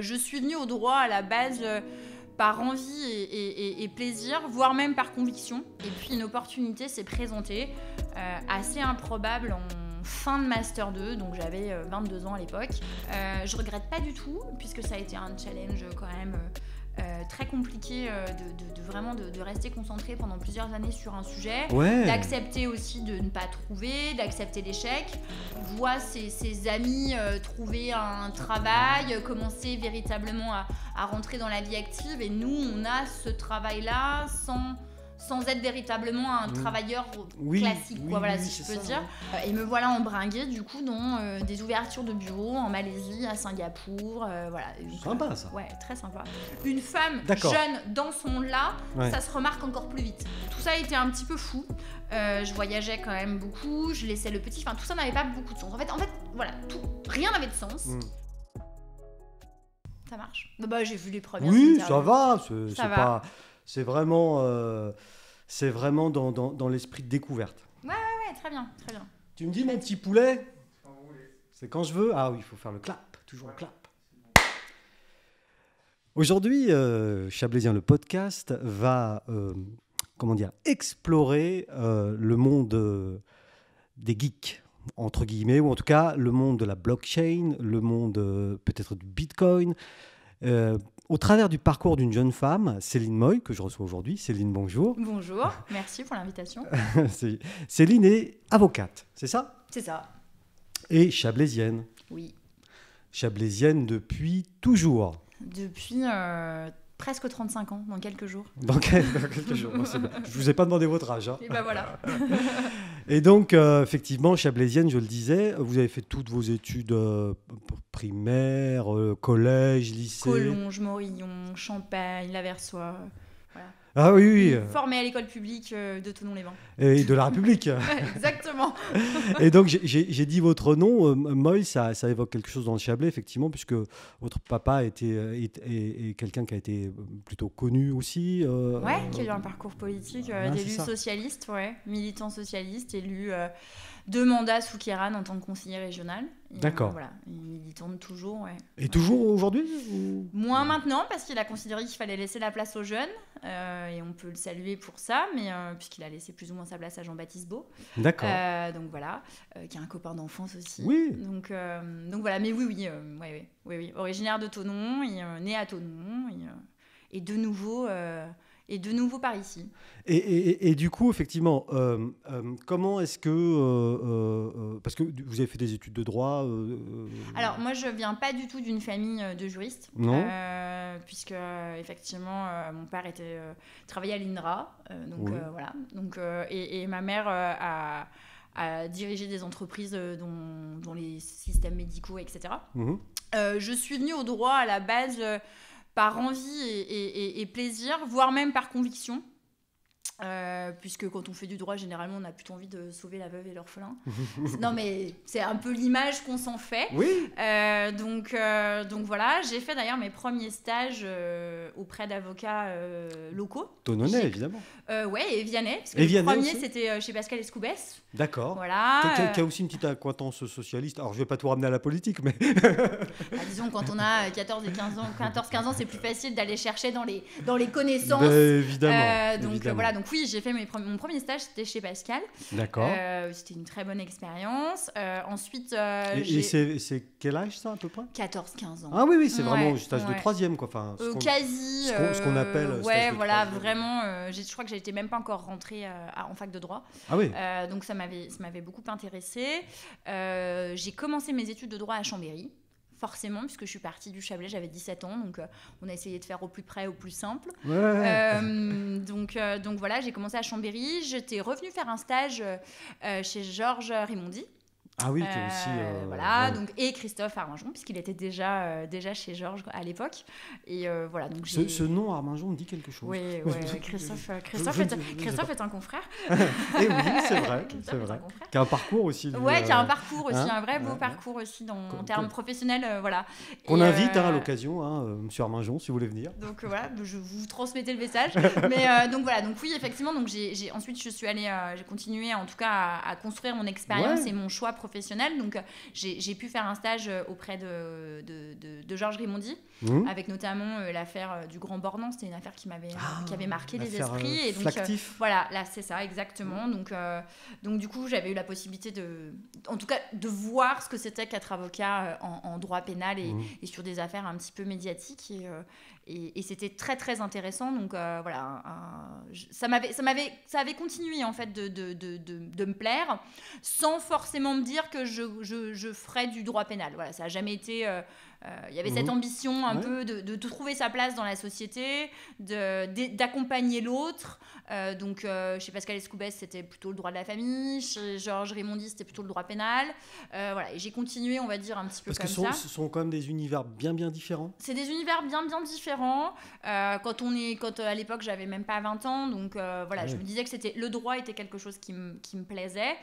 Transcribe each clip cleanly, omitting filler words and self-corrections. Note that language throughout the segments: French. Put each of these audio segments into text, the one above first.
Je suis venue au droit à la base par envie et plaisir, voire même par conviction. Et puis une opportunité s'est présentée, assez improbable en fin de Master 2, donc j'avais 22 ans à l'époque. Je regrette pas du tout, puisque ça a été un challenge quand même très compliqué de rester concentré pendant plusieurs années sur un sujet, d'accepter aussi de ne pas trouver, d'accepter l'échec, voir ses amis trouver un travail, commencer véritablement à rentrer dans la vie active, et nous on a ce travail-là sans être véritablement un travailleur classique, si je peux dire. Ouais. Et me voilà embringuée du coup dans des ouvertures de bureaux en Malaisie, à Singapour, voilà. Sympa ça. Ouais, très sympa. Une femme jeune dans ce monde-là, ça se remarque encore plus vite. Tout ça a été un petit peu fou. Je voyageais quand même beaucoup, je laissais le petit, enfin tout ça n'avait pas beaucoup de sens. En fait, voilà, rien n'avait de sens. Ça marche. Bah, j'ai vu les premières. Oui, ça va. C'est vraiment dans l'esprit de découverte. Ouais, très bien. Tu me dis, mon petit poulet, c'est quand je veux. Ah oui, il faut faire le clap, toujours le clap. Aujourd'hui, Chablaisien le podcast va explorer le monde des geeks, entre guillemets, ou en tout cas le monde de la blockchain, le monde peut-être du Bitcoin, au travers du parcours d'une jeune femme, Céline Moy, que je reçois aujourd'hui. Céline, bonjour. Bonjour, merci pour l'invitation. Céline est avocate, c'est ça ? C'est ça. Et chablaisienne. Oui. Chablaisienne depuis toujours. Depuis presque 35 ans, dans quelques jours. Dans quelques jours, je ne vous ai pas demandé votre âge. Hein. Et ben voilà. Et donc, effectivement, chablaisienne, je le disais, vous avez fait toutes vos études primaires, collège, lycée. Collonges, Morillon, Champagne, Laversois. Voilà. Ah oui. Formée à l'école publique de Thonon-les-Bains. Et de la République. Exactement. Et donc, j'ai dit votre nom, Moy, ça évoque quelque chose dans le Chablais, effectivement, puisque votre papa est quelqu'un qui a été plutôt connu aussi. Qui a eu un parcours politique d'élu socialiste, militant socialiste, élu 2 mandats sous Kéran en tant que conseiller régional. D'accord. Voilà, il militante toujours, Et toujours aujourd'hui Moins maintenant, parce qu'il a considéré qu'il fallait laisser la place aux jeunes, et on peut le saluer pour ça, mais puisqu'il a laissé plus ou moins sa place à Jean-Baptiste Beau. D'accord. Donc voilà, qui est un copain d'enfance aussi. Oui. Donc voilà, mais oui, originaire de Thonon, né à Thonon, et de nouveau par ici. Et du coup, effectivement, comment est-ce que... parce que vous avez fait des études de droit Alors, moi, je ne viens pas du tout d'une famille de juristes. Non. Puisque, effectivement, mon père travaillait à l'INRA. Voilà. Donc, et ma mère a dirigé des entreprises dont les systèmes médicaux, etc. Je suis venue au droit à la base... par envie et plaisir, voire même par conviction. Puisque quand on fait du droit, généralement, on a plutôt envie de sauver la veuve et l'orphelin. Non, mais c'est un peu l'image qu'on s'en fait. Oui. Donc voilà, j'ai fait d'ailleurs mes premiers stages auprès d'avocats locaux. Thononnais, évidemment. Et Vianney. Parce que le premier, aussi. C'était chez Pascal Escoubès. D'accord. Voilà. Qui a aussi une petite acquaintance socialiste. Alors, je ne vais pas tout ramener à la politique, mais... disons, quand on a 14-15 ans, c'est plus facile d'aller chercher dans les connaissances. Évidemment. Donc voilà, donc oui, j'ai fait mon premier stage, c'était chez Pascal. D'accord. C'était une très bonne expérience. Ensuite, et c'est quel âge ça à peu près ? 14-15 ans. Ah oui, c'est vraiment le stage de troisième, quoi. Enfin, quasi. Ce qu'on appelle. Ouais, voilà, vraiment. Je crois que j'étais même pas encore rentrée en fac de droit. Ah oui. Donc ça m'avait beaucoup intéressée. J'ai commencé mes études de droit à Chambéry. Forcément, puisque je suis partie du Chablais, j'avais 17 ans, donc on a essayé de faire au plus près, au plus simple. Donc voilà, j'ai commencé à Chambéry. J'étais revenue faire un stage chez Georges Rimondi. Ah oui, qui est aussi... voilà, donc, et Christophe Arminjon, puisqu'il était déjà chez Georges à l'époque. Et voilà, donc ce nom Arminjon me dit quelque chose. Oui, Christophe est un confrère. Et oui, c'est vrai. Qui a un parcours aussi. Qui a un parcours aussi, un vrai beau parcours aussi en termes professionnels. Voilà. Qu'on invite à l'occasion, monsieur Arminjon, si vous voulez venir. Donc voilà, je vous transmettais le message. Mais donc voilà, donc oui, effectivement, donc ensuite j'ai continué en tout cas à construire mon expérience et mon choix professionnel professionnelle. Donc, j'ai pu faire un stage auprès de Georges Rimondi, avec notamment l'affaire du Grand Bornand. C'était une affaire qui avait marqué les esprits. Et donc, voilà, là, c'est ça, exactement. Donc, du coup, j'avais eu la possibilité en tout cas, de voir ce que c'était qu'être avocat en droit pénal et sur des affaires un petit peu médiatiques. Et c'était très, très intéressant. Donc, voilà, ça avait continué, en fait, de me plaire, sans forcément me dire que je ferais du droit pénal. Voilà, ça n'a jamais été... il y avait cette ambition un peu de trouver sa place dans la société, d'accompagner l'autre. Donc, chez Pascal Escoubès, c'était plutôt le droit de la famille. Chez Georges Rimondi, c'était plutôt le droit pénal. Voilà, et j'ai continué, on va dire, un petit peu comme ça. Parce que ce sont quand même des univers bien, bien différents. C'est des univers bien, bien différents. Quand à l'époque, j'avais même pas 20 ans. Donc, voilà, je me disais que le droit était quelque chose qui me plaisait.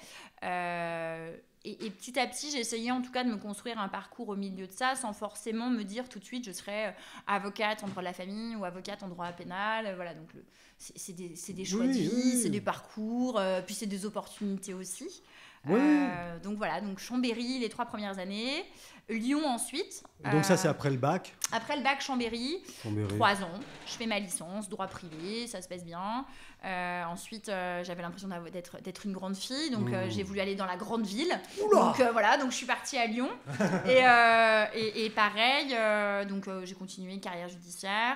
Et petit à petit, j'ai essayé en tout cas de me construire un parcours au milieu de ça, sans forcément me dire tout de suite je serais avocate en droit de la famille ou avocate en droit pénal. Voilà, donc c'est des choix de vie, c'est des parcours, puis c'est des opportunités aussi. Donc voilà, donc Chambéry les 3 premières années, Lyon ensuite. Donc ça c'est après le bac. Après le bac, Chambéry. 3 ans. Je fais ma licence, droit privé, ça se passe bien. Ensuite, j'avais l'impression d'être une grande fille, donc j'ai voulu aller dans la grande ville. Donc voilà, donc je suis partie à Lyon. et pareil, donc j'ai continué une carrière judiciaire,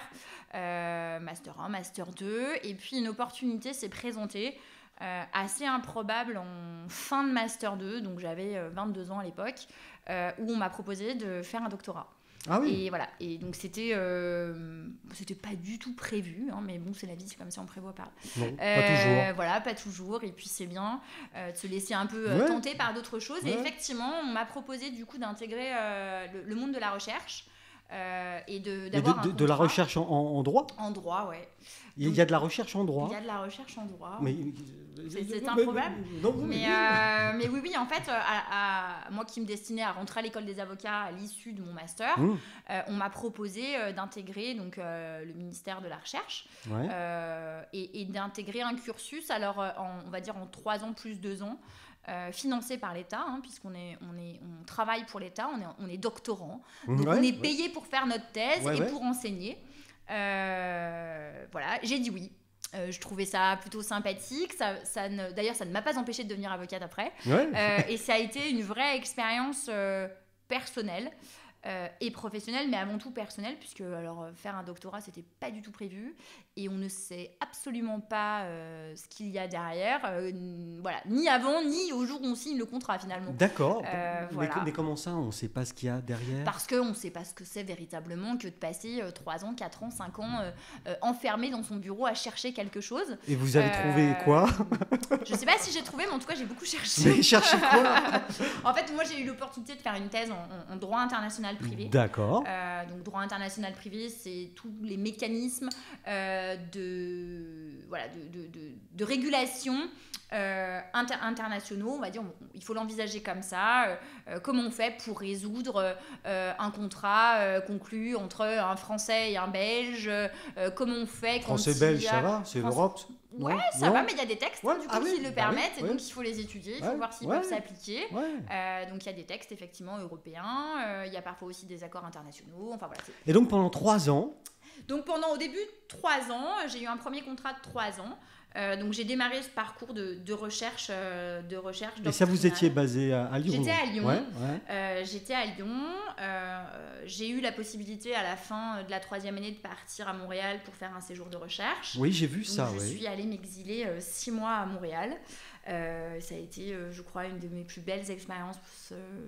master 1, master 2, et puis une opportunité s'est présentée. Assez improbable en fin de master 2, donc j'avais 22 ans à l'époque, où on m'a proposé de faire un doctorat. Ah oui. Et voilà, et donc c'était pas du tout prévu, hein, mais bon, c'est la vie, c'est comme ça, on prévoit pas. Non, pas toujours. Voilà, pas toujours, et puis c'est bien de se laisser un peu tenter par d'autres choses. Et effectivement, on m'a proposé du coup d'intégrer le monde de la recherche. Et d'avoir de la recherche en droit. En droit, ouais. Il y a de la recherche en droit. Il y a de la recherche en droit. Mais c'est improbable. Mais oui, en fait, moi qui me destinais à rentrer à l'école des avocats à l'issue de mon master, on m'a proposé d'intégrer donc le ministère de la Recherche et d'intégrer un cursus. Alors, on va dire en 3 ans plus 2 ans. Financé par l'État, hein, puisqu'on on travaille pour l'État, on est doctorant, donc on est payé pour faire notre thèse et pour enseigner. Voilà, j'ai dit oui. Je trouvais ça plutôt sympathique. D'ailleurs, ça ne m'a pas empêché de devenir avocate après. Et ça a été une vraie expérience personnelle. Et professionnelle, mais avant tout personnelle, puisque faire un doctorat, c'était pas du tout prévu, et on ne sait absolument pas ce qu'il y a derrière, voilà, ni avant, ni au jour où on signe le contrat finalement. D'accord, voilà. mais comment ça, on ne sait pas ce qu'il y a derrière? Parce qu'on ne sait pas ce que c'est véritablement que de passer 3 ans, 4 ans, 5 ans enfermé dans son bureau à chercher quelque chose. Et vous avez trouvé quoi? Je sais pas si j'ai trouvé, mais en tout cas j'ai beaucoup cherché. Mais cherchez quoi? En fait, moi j'ai eu l'opportunité de faire une thèse en droit international privé. D'accord. Donc droit international privé, c'est tous les mécanismes de régulation internationaux, on va dire, il faut l'envisager comme ça. Comment on fait pour résoudre un contrat conclu entre un Français et un Belge? Comment on fait quand Français-Belge, ça va? C'est l'Europe? Ouais, ça va, mais il y a des textes qui le permettent, et donc il faut les étudier, il faut voir s'ils peuvent s'appliquer. Donc il y a des textes effectivement européens, il y a parfois aussi des accords internationaux. Enfin, voilà, et donc pendant 3 ans? Donc au début 3 ans, j'ai eu un premier contrat de 3 ans. Donc j'ai démarré ce parcours de recherche doctrinale. Et ça, vous étiez basé à Lyon? J'étais à Lyon. J'étais à Lyon. J'ai eu la possibilité à la fin de la 3e année de partir à Montréal pour faire un séjour de recherche. Oui, j'ai vu ça. Je suis allée m'exiler 6 mois à Montréal. Ça a été, je crois, une de mes plus belles expériences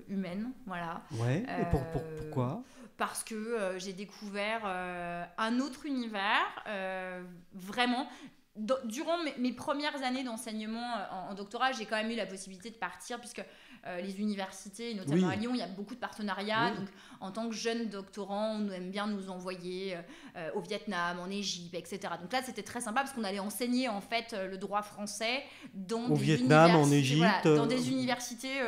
humaines. Voilà. Ouais. Et pourquoi? Parce que j'ai découvert un autre univers, vraiment. Durant mes premières années d'enseignement en doctorat, j'ai quand même eu la possibilité de partir, puisque les universités, notamment à Lyon, il y a beaucoup de partenariats. Donc, en tant que jeune doctorant, on aime bien nous envoyer au Vietnam, en Égypte, etc. Donc là, c'était très sympa, parce qu'on allait enseigner en fait le droit français dans au Vietnam, en Égypte, dans des universités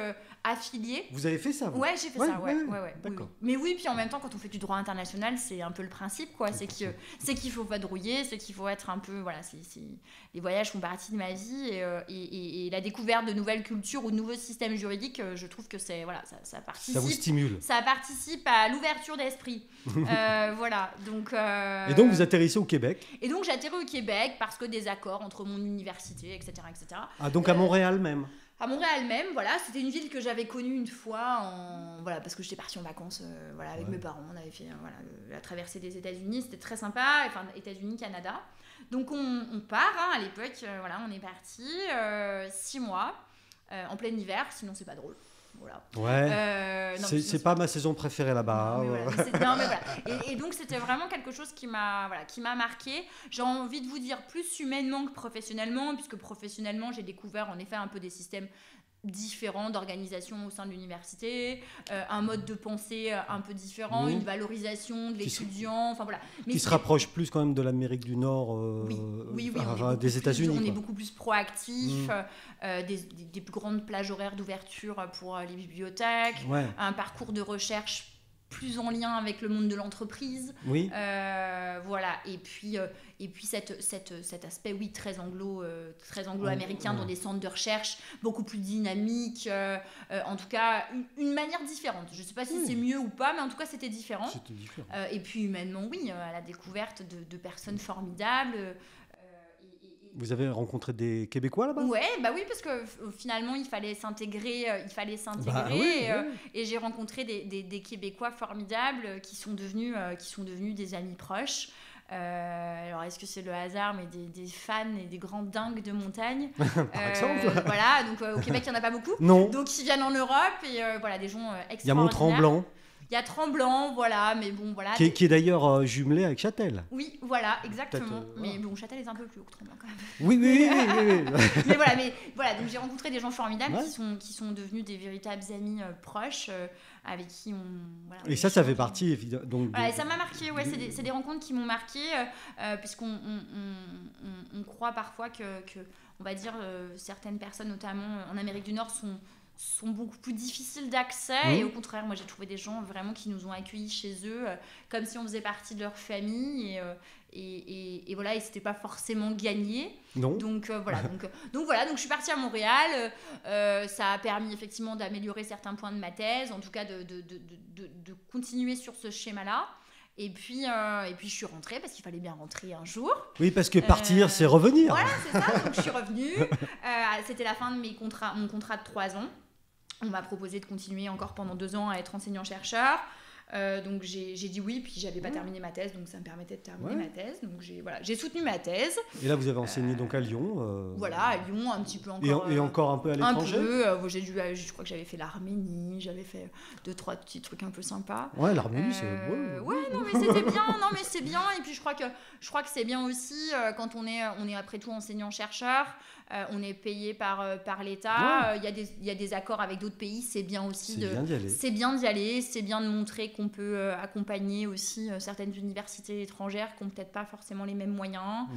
affiliée. Vous avez fait ça, vous? Ouais, j'ai fait ça, ouais. D'accord. Oui. Mais oui, puis en même temps, quand on fait du droit international, c'est un peu le principe, quoi. C'est qu'il faut vadrouiller, c'est qu'il faut être un peu... Voilà, les voyages font partie de ma vie et la découverte de nouvelles cultures ou de nouveaux systèmes juridiques, je trouve que c'est... Voilà, ça participe... Ça vous stimule. Ça participe à l'ouverture d'esprit. Voilà, donc... Et donc, vous atterrissez au Québec? Et donc, j'atterris au Québec parce que des accords entre mon université, etc., etc. Ah, donc à Montréal même? À Montréal même, voilà, c'était une ville que j'avais connue une fois, voilà, parce que j'étais partie en vacances voilà, avec mes parents. On avait fait la traversée des États-Unis, c'était très sympa, enfin États-Unis, Canada. Donc on part, à l'époque, voilà, on est parti 6 mois en plein hiver, sinon c'est pas drôle. Voilà. Ouais. C'est pas ma saison préférée là-bas. Non, mais voilà. Et donc c'était vraiment quelque chose qui m'a marqué. J'ai envie de vous dire plus humainement que professionnellement, puisque professionnellement j'ai découvert en effet un peu des systèmes différents d'organisation au sein de l'université, un mode de pensée un peu différent, une valorisation de l'étudiant, enfin voilà. Mais qui se rapproche plus quand même de l'Amérique du Nord, des États-Unis. On est beaucoup plus proactif, des plus grandes plages horaires d'ouverture pour les bibliothèques, un parcours de recherche plus en lien avec le monde de l'entreprise. Oui. Voilà. Et puis cet aspect, très anglo-américain dans des centres de recherche, beaucoup plus dynamique. En tout cas, une manière différente. Je ne sais pas si c'est mieux ou pas, mais en tout cas, c'était différent. Et puis humainement, à la découverte de personnes formidables. Vous avez rencontré des Québécois là-bas? Oui, parce que finalement, il fallait s'intégrer. Et j'ai rencontré des Québécois formidables qui sont devenus des amis proches. Alors, est-ce que c'est le hasard, mais des fans et des grands dingues de montagne. Par exemple. Voilà, donc au Québec, il n'y en a pas beaucoup. Non. Donc, ils viennent en Europe et voilà, des gens extraordinaires. Il y a Mont-Tremblant. Il y a Tremblant, voilà, mais bon, voilà. Qui est d'ailleurs jumelé avec Châtel. Oui, voilà, exactement. Mais bon, Châtel est un peu plus haut que Tremblant quand même. Oui. mais voilà, donc j'ai rencontré des gens formidables qui sont devenus des véritables amis proches, avec qui on... Voilà, et ça fait partie, évidemment. Donc, voilà, et ça m'a marqué, c'est des rencontres qui m'ont marqué, puisqu'on on croit parfois que on va dire, certaines personnes, notamment en Amérique du Nord, sont beaucoup plus difficiles d'accès et au contraire, moi j'ai trouvé des gens vraiment qui nous ont accueillis chez eux comme si on faisait partie de leur famille et voilà, et c'était pas forcément gagné. Non. Donc voilà, donc je suis partie à Montréal, ça a permis effectivement d'améliorer certains points de ma thèse, en tout cas de continuer sur ce schéma-là. Et puis je suis rentrée parce qu'il fallait bien rentrer un jour. Oui, parce que partir, c'est revenir. Voilà, c'est ça. Donc je suis revenue. C'était la fin de mon contrat de 3 ans. On m'a proposé de continuer encore pendant 2 ans à être enseignant-chercheur. Donc j'ai dit oui, puis j'avais pas terminé ma thèse, donc ça me permettait de terminer ma thèse. Donc j'ai soutenu ma thèse. Et là, vous avez enseigné donc à Lyon. Voilà, à Lyon, un petit peu encore. Et encore un peu à l'étranger. Un peu. Je crois que j'avais fait l'Arménie, j'avais fait 2-3 petits trucs un peu sympas. Ouais, l'Arménie, c'est beau. Ouais, non, mais c'était bien. Non, mais c'est bien. Et puis je crois que c'est bien aussi quand on est après tout enseignant-chercheur. On est payé par l'État. Il y a des accords avec d'autres pays. C'est bien aussi c'est bien d'y aller. C'est bien de montrer qu'on peut accompagner aussi certaines universités étrangères qui n'ont peut-être pas forcément les mêmes moyens.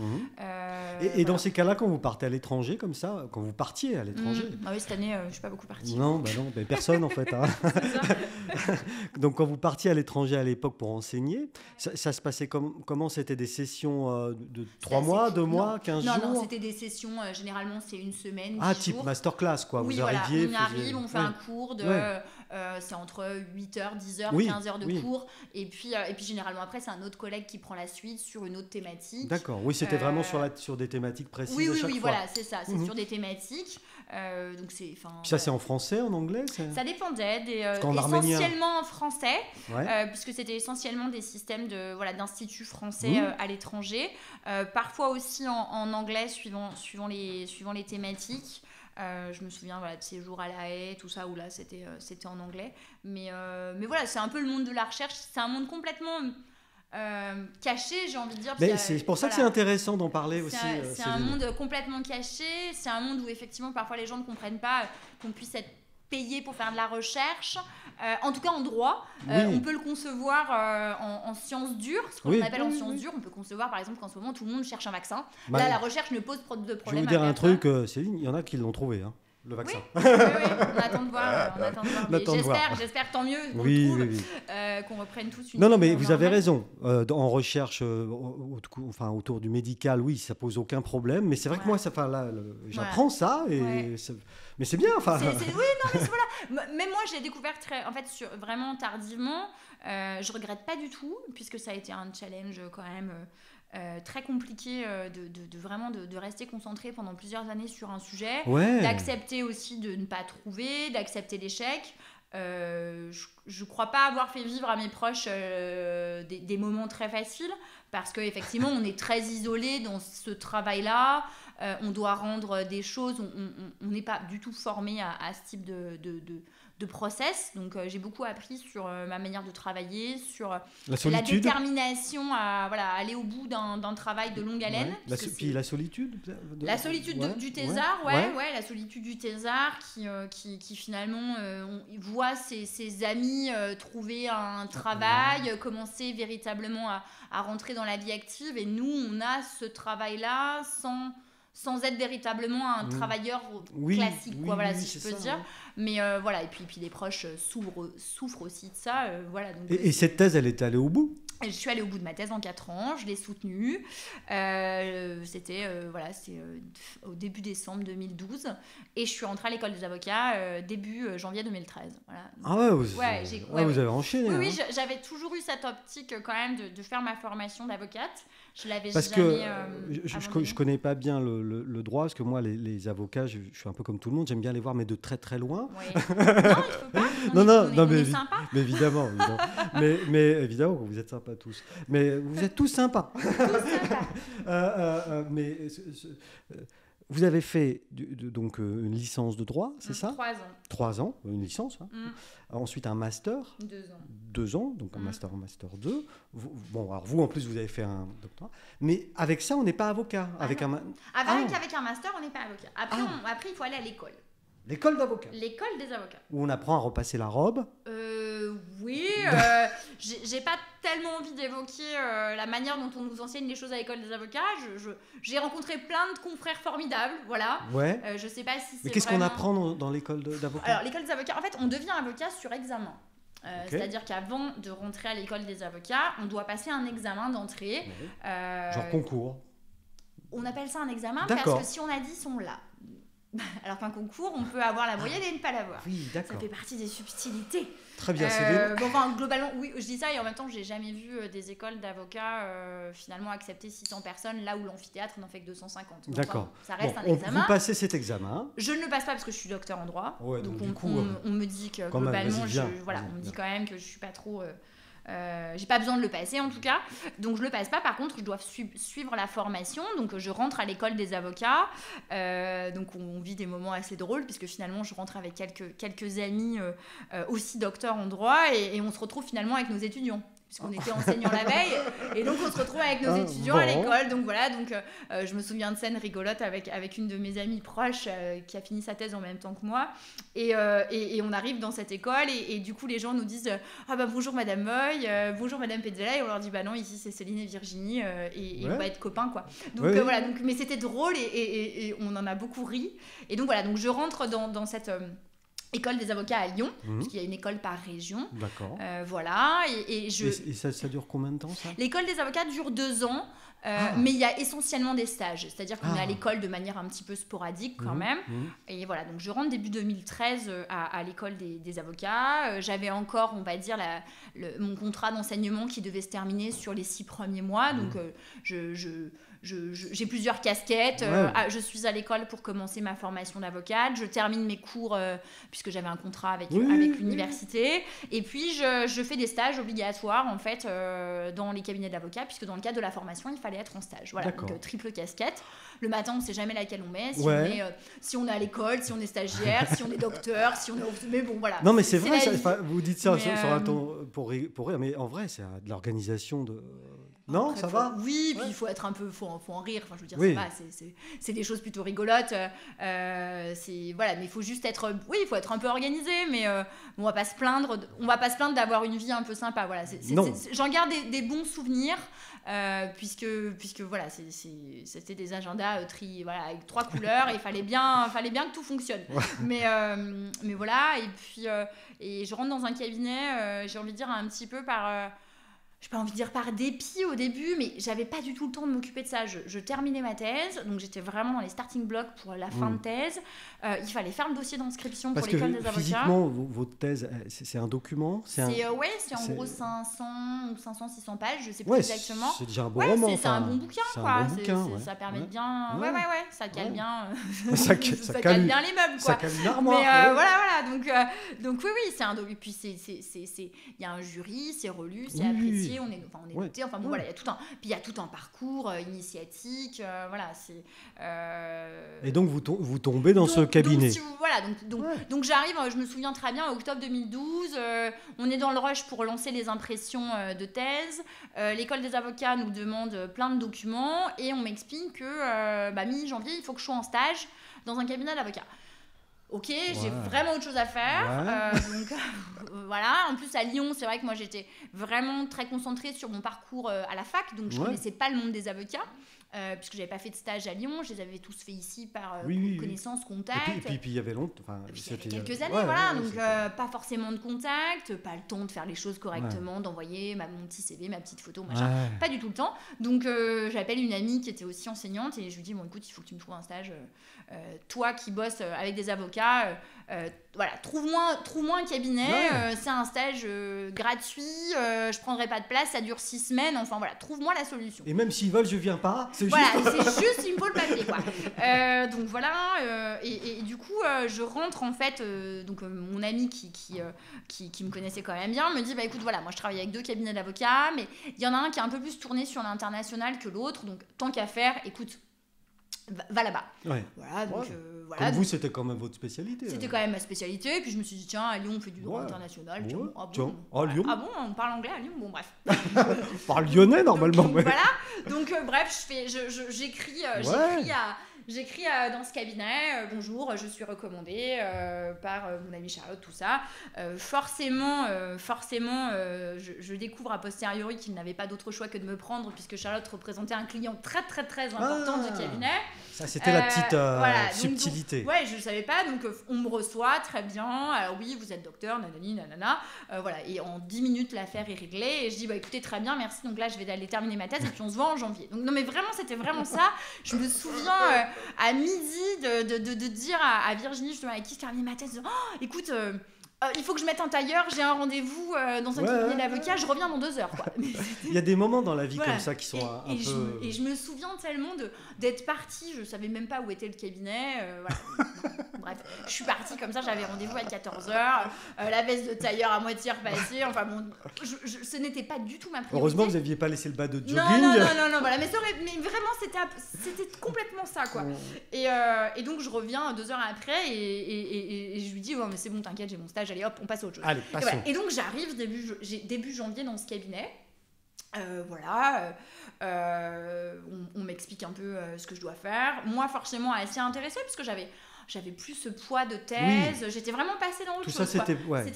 Et dans ces cas-là, quand vous partez à l'étranger comme ça, quand vous partiez à l'étranger... Oui, cette année, je ne suis pas beaucoup partie. Non, personne en fait. Hein. Donc quand vous partiez à l'étranger à l'époque pour enseigner, ça se passait comment? C'était des sessions de 3 mois, 2 mois, 15 jours? Non, c'était des sessions, généralement c'est 1 semaine, 10 jours. Type masterclass quoi. Oui, vous arriviez, on arrive, on fait un cours de... c'est entre 8h, 10h, 15h de cours. Et puis généralement après, c'est un autre collègue qui prend la suite sur une autre thématique. D'accord, oui, c'était vraiment sur des thématiques précises à chaque fois. Voilà, c'est ça, c'est sur des thématiques. Donc c'est, puis ça, c'est en français, en anglais? Ça dépendait, essentiellement en français, ouais. Puisque c'était essentiellement des systèmes d'instituts français à l'étranger. Parfois aussi en anglais, suivant les thématiques. Je me souviens de ces jours à La Haye, tout ça, où là c'était en anglais. Mais voilà, c'est un peu le monde de la recherche. C'est un monde complètement caché, j'ai envie de dire. Mais c'est pour ça que c'est intéressant d'en parler aussi. C'est un monde complètement caché. C'est un monde où effectivement parfois les gens ne comprennent pas qu'on puisse être payé pour faire de la recherche. En tout cas en droit, on peut le concevoir en sciences dures, ce qu'on appelle en sciences dures. On peut concevoir par exemple qu'en ce moment tout le monde cherche un vaccin. Là la recherche ne pose de problème. Je vais vous dire un truc, Céline, il y en a qui l'ont trouvé. Hein. le vaccin. Oui, on attend de voir. J'espère tant mieux qu'on le trouve, oui. qu'on reprenne tous une... Non, mais vous avez raison. En recherche, autour du médical, oui, ça pose aucun problème. Mais c'est vrai que moi, j'apprends ça, mais c'est bien. Oui, non, mais voilà. Même moi, j'ai découvert vraiment tardivement. Je regrette pas du tout, puisque ça a été un challenge quand même... très compliqué de rester concentré pendant plusieurs années sur un sujet, d'accepter aussi de ne pas trouver, d'accepter l'échec. Je crois pas avoir fait vivre à mes proches des moments très faciles, parce qu'effectivement on est très isolé dans ce travail-là, on doit rendre des choses, on n'est pas du tout formé à ce type de process, donc j'ai beaucoup appris sur ma manière de travailler, sur la détermination à aller au bout d'un travail de longue haleine. Puis la solitude du thésard, la solitude du thésard qui finalement voit ses amis trouver un travail, commencer véritablement à rentrer dans la vie active, et nous on a ce travail-là sans être véritablement un travailleur classique, si je peux dire. Mais et puis les proches souffrent aussi de ça. Donc, et cette thèse, elle est allée au bout? Je suis allée au bout de ma thèse en 4 ans, je l'ai soutenue. C'était au début décembre 2012. Et je suis rentrée à l'école des avocats début janvier 2013. Voilà. Donc, vous avez enchaîné. Oui, j'avais toujours eu cette optique quand même de faire ma formation d'avocate. Je l'avais parce jamais... que je connais pas bien le droit, parce que moi, les avocats, je suis un peu comme tout le monde, j'aime bien les voir, mais de très très loin. Oui. Non, il faut pas. On est sympa. Mais évidemment. mais évidemment, vous êtes sympas tous. Mais vous êtes tous sympas. Vous avez fait donc une licence de droit, c'est ça? 3 ans. 3 ans, une licence. Ensuite un master. 2 ans. 2 ans, donc un master 2. Alors vous, en plus, vous avez fait un doctorat. Mais avec ça, on n'est pas avocat. Avec un master, on n'est pas avocat. Après, il faut aller à l'école. L'école d'avocat. L'école des avocats. Où on apprend à repasser la robe. Oui. J'ai pas tellement envie d'évoquer la manière dont on nous enseigne les choses à l'école des avocats. J'ai rencontré plein de confrères formidables, voilà. Ouais. Je sais pas si c'est Mais qu'est-ce qu'on apprend dans l'école d'avocat? Alors, l'école des avocats, en fait, on devient avocat sur examen. C'est-à-dire qu'avant de rentrer à l'école des avocats, on doit passer un examen d'entrée. Genre concours. On appelle ça un examen parce que si on a 10, on l'a. Alors qu'un concours, on peut avoir la moyenne et ne pas l'avoir. Oui, d'accord. Ça fait partie des subtilités. Très bien, globalement, oui, je dis ça, et en même temps, j'ai jamais vu des écoles d'avocats finalement accepter 600 personnes, là où l'amphithéâtre n'en fait que 250. Donc, d'accord. Ça reste un examen. Vous passez cet examen. Je ne le passe pas parce que je suis docteur en droit. Ouais, donc du coup, on me dit que globalement, on me dit quand même que je suis pas trop... j'ai pas besoin de le passer en tout cas, donc je le passe pas. Par contre, je dois suivre la formation, donc je rentre à l'école des avocats, donc on vit des moments assez drôles puisque finalement je rentre avec quelques amis aussi docteurs en droit, et on se retrouve finalement avec nos étudiants puisqu'on était enseignants la veille, et donc on se retrouve avec nos étudiants à l'école. Donc voilà, je me souviens de scènes rigolotes avec une de mes amies proches qui a fini sa thèse en même temps que moi, et on arrive dans cette école, et du coup les gens nous disent bonjour Madame Moy, bonjour Madame Pezzella, et on leur dit non, ici c'est Céline et Virginie, et on va être copains quoi. Donc mais c'était drôle, et on en a beaucoup ri, et donc voilà, donc je rentre dans cette école des avocats à Lyon, parce qu'il y a une école par région. D'accord. Voilà. Et ça dure combien de temps, ça? L'école des avocats dure 2 ans, mais il y a essentiellement des stages. C'est-à-dire qu'on est à l'école de manière un petit peu sporadique quand même. Et voilà, donc je rentre début 2013 à l'école des avocats. J'avais encore, on va dire, mon contrat d'enseignement qui devait se terminer sur les 6 premiers mois. Donc j'ai plusieurs casquettes. Je suis à l'école pour commencer ma formation d'avocate. Je termine mes cours puisque j'avais un contrat avec l'université. Et puis je fais des stages obligatoires en fait dans les cabinets d'avocats, puisque dans le cadre de la formation, il fallait être en stage. Voilà, donc triple casquette. Le matin, on ne sait jamais laquelle on met. Si on est à l'école, si on est stagiaire, si on est docteur, si on est... Mais bon, voilà. Non, mais c'est vrai, vous dites ça sur un ton pour rire, mais en vrai, c'est de l'organisation Non, après, ça va. Oui, Ouais. puis il faut être un peu, faut en rire. Enfin, je veux dire, Oui. ça va, c'est des choses plutôt rigolotes. Voilà, mais il faut juste être, oui, il faut être un peu organisé, mais on va pas se plaindre, d'avoir une vie un peu sympa. Voilà, Non. j'en garde des bons souvenirs, puisque voilà, c'était des agendas voilà, avec 3 couleurs, et il fallait bien que tout fonctionne. Ouais. Mais voilà, et puis et je rentre dans un cabinet, j'ai envie de dire un petit peu par j'ai pas envie de dire par dépit au début, mais j'avais pas du tout le temps de m'occuper de ça. Je terminais ma thèse, donc j'étais vraiment dans les starting blocks pour la fin de thèse. Il fallait faire le dossier d'inscription pour Parce l'école que des avocats. physiquement, votre thèse, c'est un document. C'est en gros 500 ou 600 pages, je sais plus Ouais, exactement. c'est déjà un bon Ouais, roman. c'est un bon bouquin, c'est quoi. un bon bouquin, ouais. Ça permet de Ouais. bien. Ouais. Ouais, ça cale Ouais. bien. Ça cale bien les meubles, quoi. Ça cale une armoire. Mais ouais. voilà. Donc oui, c'est un. Et puis il y a un jury, c'est relu, c'est Oui, apprécié, oui. on est Ouais. noté. Enfin bon, Ouais. voilà, il y a tout un parcours initiatique. Voilà, c'est. Et donc vous tombez dans ce cabinet. Donc j'arrive, je me souviens très bien, en octobre 2012, on est dans le rush pour lancer les impressions de thèse. L'école des avocats nous demande plein de documents et on m'explique que mi-janvier, il faut que je sois en stage dans un cabinet d'avocats. Ok, j'ai vraiment autre chose à faire. Donc voilà. En plus à Lyon, c'est vrai que moi j'étais vraiment très concentrée sur mon parcours à la fac, donc je connaissais pas le monde des avocats. Puisque j'avais pas fait de stage à Lyon, je les avais tous fait ici par connaissance, contact. Et puis il y avait longtemps. Il y avait quelques années, donc pas forcément de contact, pas le temps de faire les choses correctement, d'envoyer mon petit CV, ma petite photo, machin, pas du tout le temps. Donc j'appelle une amie qui était aussi enseignante et je lui dis bon écoute, il faut que tu me trouves un stage, toi qui bosses avec des avocats, voilà, trouve-moi un cabinet, c'est un stage gratuit, je prendrai pas de place, ça dure 6 semaines, enfin voilà, trouve-moi la solution. Et même s'ils veulent, je viens pas. C'est juste, il me faut le papier, quoi. Donc voilà, et du coup, je rentre en fait. Donc mon ami qui me connaissait quand même bien me dit bah écoute, voilà, moi je travaille avec 2 cabinets d'avocats, mais il y en a un qui est un peu plus tourné sur l'international que l'autre, donc tant qu'à faire, écoute, va là-bas. Ouais. Voilà, donc voilà. Comme vous, c'était quand même votre spécialité. C'était quand même ma spécialité, puis je me suis dit tiens, à Lyon on fait du droit international. Ouais. Tiens, Lyon. Ah bon, on parle anglais à Lyon, bon bref. On parle lyonnais normalement. Donc, voilà. Donc bref, j'écris dans ce cabinet, bonjour, je suis recommandée par mon amie Charlotte, tout ça. Forcément, je découvre a posteriori qu'il n'avait pas d'autre choix que de me prendre, puisque Charlotte représentait un client très très très important du cabinet. Ça, c'était la petite subtilité. Donc, ouais, je ne savais pas, donc on me reçoit, très bien. Alors oui, vous êtes docteur, nanani, nanana. Voilà, et en 10 minutes, l'affaire est réglée. Et je dis, bah écoutez, très bien, merci. Donc là, je vais aller terminer ma thèse et puis on se voit en janvier. Donc non, mais vraiment, c'était vraiment ça. Je me souviens à midi de dire à Virginie, justement, avec qui je terminais ma thèse, oh, écoute, il faut que je mette un tailleur, j'ai un rendez-vous dans un cabinet d'avocat, je reviens dans 2 heures. Quoi. Il y a des moments dans la vie comme ça qui sont un peu... Et je me souviens tellement d'être partie, je savais même pas où était le cabinet. Voilà. Bref, je suis partie comme ça, j'avais rendez-vous à 14h, la veste de tailleur à moitié repassée, enfin bon, ce n'était pas du tout ma priorité. Heureusement, vous n'aviez pas laissé le bas de jogging. Non, voilà, mais vraiment, c'était complètement ça, quoi. Et donc, je reviens 2 heures après et je lui dis, oh, mais c'est bon, t'inquiète, j'ai mon stage, allez hop, on passe à autre chose. Allez, passons. Et donc, j'arrive début janvier dans ce cabinet. On m'explique un peu ce que je dois faire. Moi, forcément, assez intéressée, parce que j'avais plus ce poids de thèse. Oui. J'étais vraiment passée dans autre chose. C'était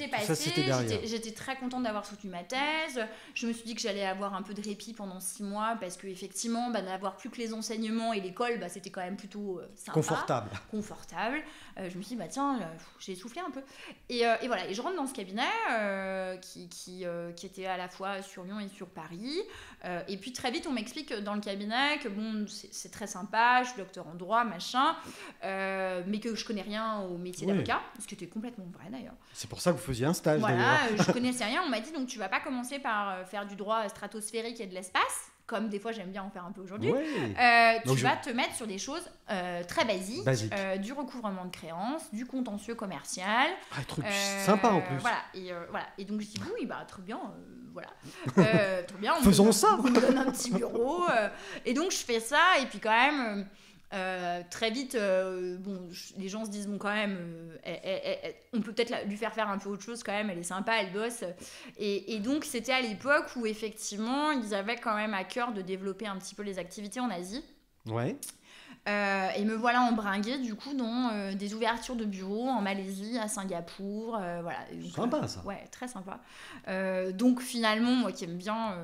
passé. Ça, c'était derrière. J'étais très contente d'avoir soutenu ma thèse. Je me suis dit que j'allais avoir un peu de répit pendant 6 mois parce qu'effectivement, n'avoir plus que les enseignements et l'école, c'était quand même plutôt sympa. Confortable. Je me suis dit, tiens, j'ai essoufflé un peu. Et voilà, et je rentre dans ce cabinet qui était à la fois sur Lyon et sur Paris. Et puis très vite, on m'explique dans le cabinet que bon, c'est très sympa, je suis docteur en droit, machin, mais que je connais rien au métier d'avocat, ce qui était complètement vrai d'ailleurs. C'est pour ça que vous faisiez un stage d'ailleurs. Je connaissais rien, on m'a dit donc tu vas pas commencer par faire du droit stratosphérique et de l'espace, comme des fois j'aime bien en faire un peu aujourd'hui. Tu vas te mettre sur des choses très basiques. Du recouvrement de créances, du contentieux commercial. Un truc sympa en plus. Voilà, et donc je dis oui, très bien, voilà. Très bien, faisons ça. On me donne un petit bureau. Et donc je fais ça, et puis quand même... Très vite, les gens se disent bon quand même, on peut peut-être lui faire un peu autre chose quand même, elle est sympa, elle bosse. Et donc c'était à l'époque où effectivement ils avaient quand même à cœur de développer un petit peu les activités en Asie. Ouais. Et me voilà embringuée du coup dans des ouvertures de bureaux en Malaisie, à Singapour, voilà. Donc, sympa ça. Ouais, très sympa. Donc finalement, moi qui aime bien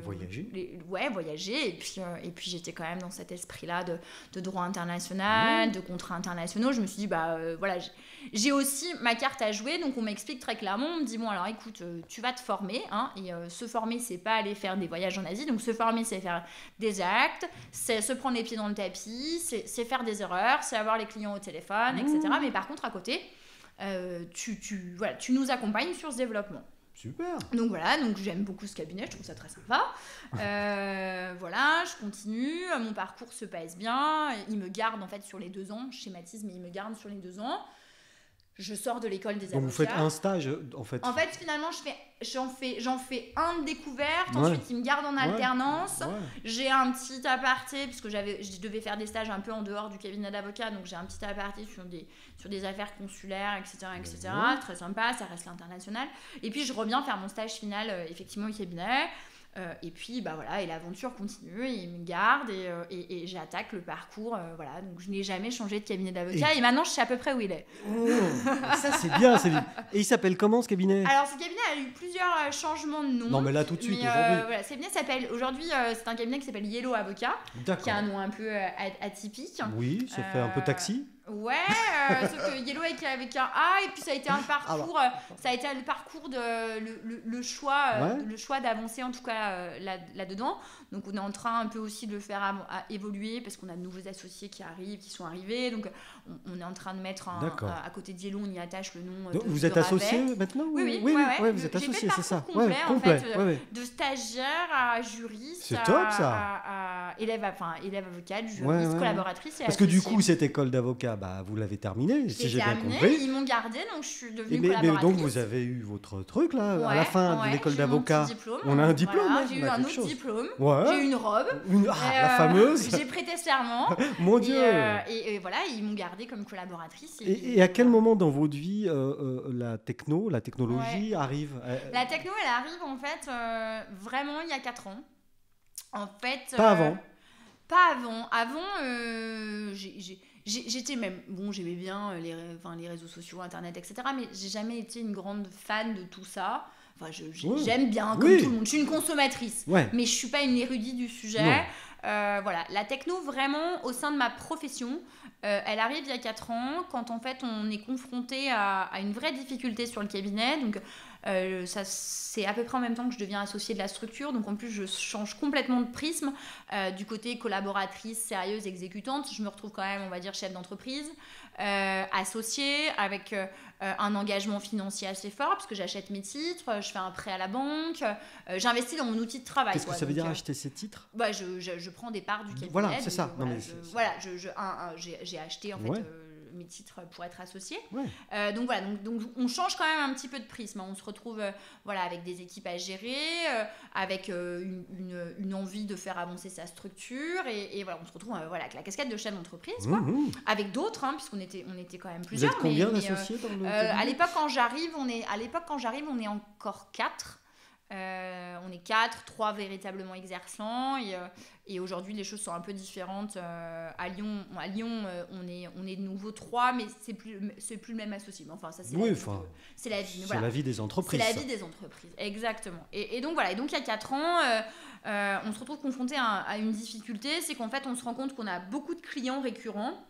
voyager. Voyager, et puis j'étais quand même dans cet esprit-là de droit international, de contrats internationaux. Je me suis dit voilà, j'ai aussi ma carte à jouer, donc on m'explique très clairement, on me dit bon alors écoute, tu vas te former, hein, et se former c'est pas aller faire des voyages en Asie, donc se former c'est faire des actes, c'est se prendre les pieds dans le tapis, c'est faire des erreurs, c'est avoir les clients au téléphone, etc. Mais par contre, à côté, tu nous accompagnes sur ce développement. Super. Donc voilà, donc j'aime beaucoup ce cabinet, je trouve ça très sympa. Voilà, je continue, mon parcours se passe bien, il me garde en fait sur les 2 ans, je schématise, mais il me garde sur les 2 ans. Je sors de l'école des avocats. Donc vous faites un stage en fait. En fait, finalement, j'en fais un de découverte. Ensuite, il me garde en alternance. Ouais. J'ai un petit aparté, puisque je devais faire des stages un peu en dehors du cabinet d'avocat. Donc, j'ai un petit aparté sur des affaires consulaires, etc. Très sympa, ça reste l'international. Et puis, je reviens faire mon stage final, effectivement, au cabinet. Et puis voilà, et l'aventure continue, et il me garde et j'attaque le parcours, voilà. Donc je n'ai jamais changé de cabinet d'avocat et maintenant je sais à peu près où il est. Ça c'est bien, Céline. Et il s'appelle comment ce cabinet? Alors ce cabinet a eu plusieurs changements de nom. Non mais là tout de suite aujourd'hui. Voilà, ce cabinet s'appelle aujourd'hui, c'est un cabinet qui s'appelle Yellow Avocat, qui a un nom un peu atypique. Oui, ça fait un peu taxi. Ouais, sauf que Yellow avec un A, et puis ça a été un parcours, ça a été le parcours le choix d'avancer en tout cas là-dedans. Donc on est en train un peu aussi de le faire à évoluer parce qu'on a de nouveaux associés qui sont arrivés. Donc on est en train de mettre à côté de Yellow, on y attache le nom. Donc, vous êtes associé maintenant? Oui, vous êtes associé, c'est ça. Complet, en fait, de stagiaire à juriste, c'est top ça. À élève avocat, juriste, collaboratrice. Parce que du coup cette école d'avocat, vous l'avez terminée, si j'ai bien compris. Ils m'ont gardée, donc je suis devenue collaboratrice. Mais donc vous avez eu votre truc là, à la fin de l'école d'avocat. On a un diplôme. Voilà, j'ai eu un autre diplôme. J'ai eu une robe. La fameuse. J'ai prêté serment. Mon Dieu. Et voilà, ils m'ont gardée comme collaboratrice. Et à quel moment dans votre vie la technologie arrive? La techno, elle arrive en fait vraiment il y a 4 ans. En fait. Pas avant. Pas avant. Avant, j'étais même... Bon, j'aimais bien les réseaux sociaux, Internet, etc. Mais j'ai jamais été une grande fan de tout ça. Enfin, j'aime bien, comme tout le monde. Je suis une consommatrice. Mais je suis pas une érudite du sujet. Voilà. La techno, vraiment, au sein de ma profession, elle arrive il y a 4 ans, quand en fait, on est confronté à une vraie difficulté sur le cabinet. Donc, c'est à peu près en même temps que je deviens associée de la structure, donc en plus je change complètement de prisme, du côté collaboratrice, sérieuse, exécutante, je me retrouve quand même, on va dire, chef d'entreprise, associée, avec un engagement financier assez fort, parce que j'achète mes titres, je fais un prêt à la banque, j'investis dans mon outil de travail. Qu'est-ce que ça veut dire acheter ces titres? Je prends des parts du cabinet. Voilà, c'est ça. J'ai acheté en fait... mes titres pour être associée. Donc voilà, donc on change quand même un petit peu de prisme. On se retrouve avec des équipes à gérer, avec une envie de faire avancer sa structure, et voilà, on se retrouve avec la casquette de chef d'entreprise, avec d'autres, puisqu'on était quand même plusieurs. Vous êtes combien d'associés dans le cabinet? À l'époque quand j'arrive, on est encore 4. On est 4, 3 véritablement exerçants, et aujourd'hui les choses sont un peu différentes. À Lyon, on est de nouveau 3, mais c'est plus le même associé. Enfin, ça c'est la vie. C'est la vie des entreprises. C'est la vie des entreprises, exactement. Et donc voilà. Et donc il y a 4 ans, on se retrouve confronté à une difficulté, c'est qu'en fait on se rend compte qu'on a beaucoup de clients récurrents,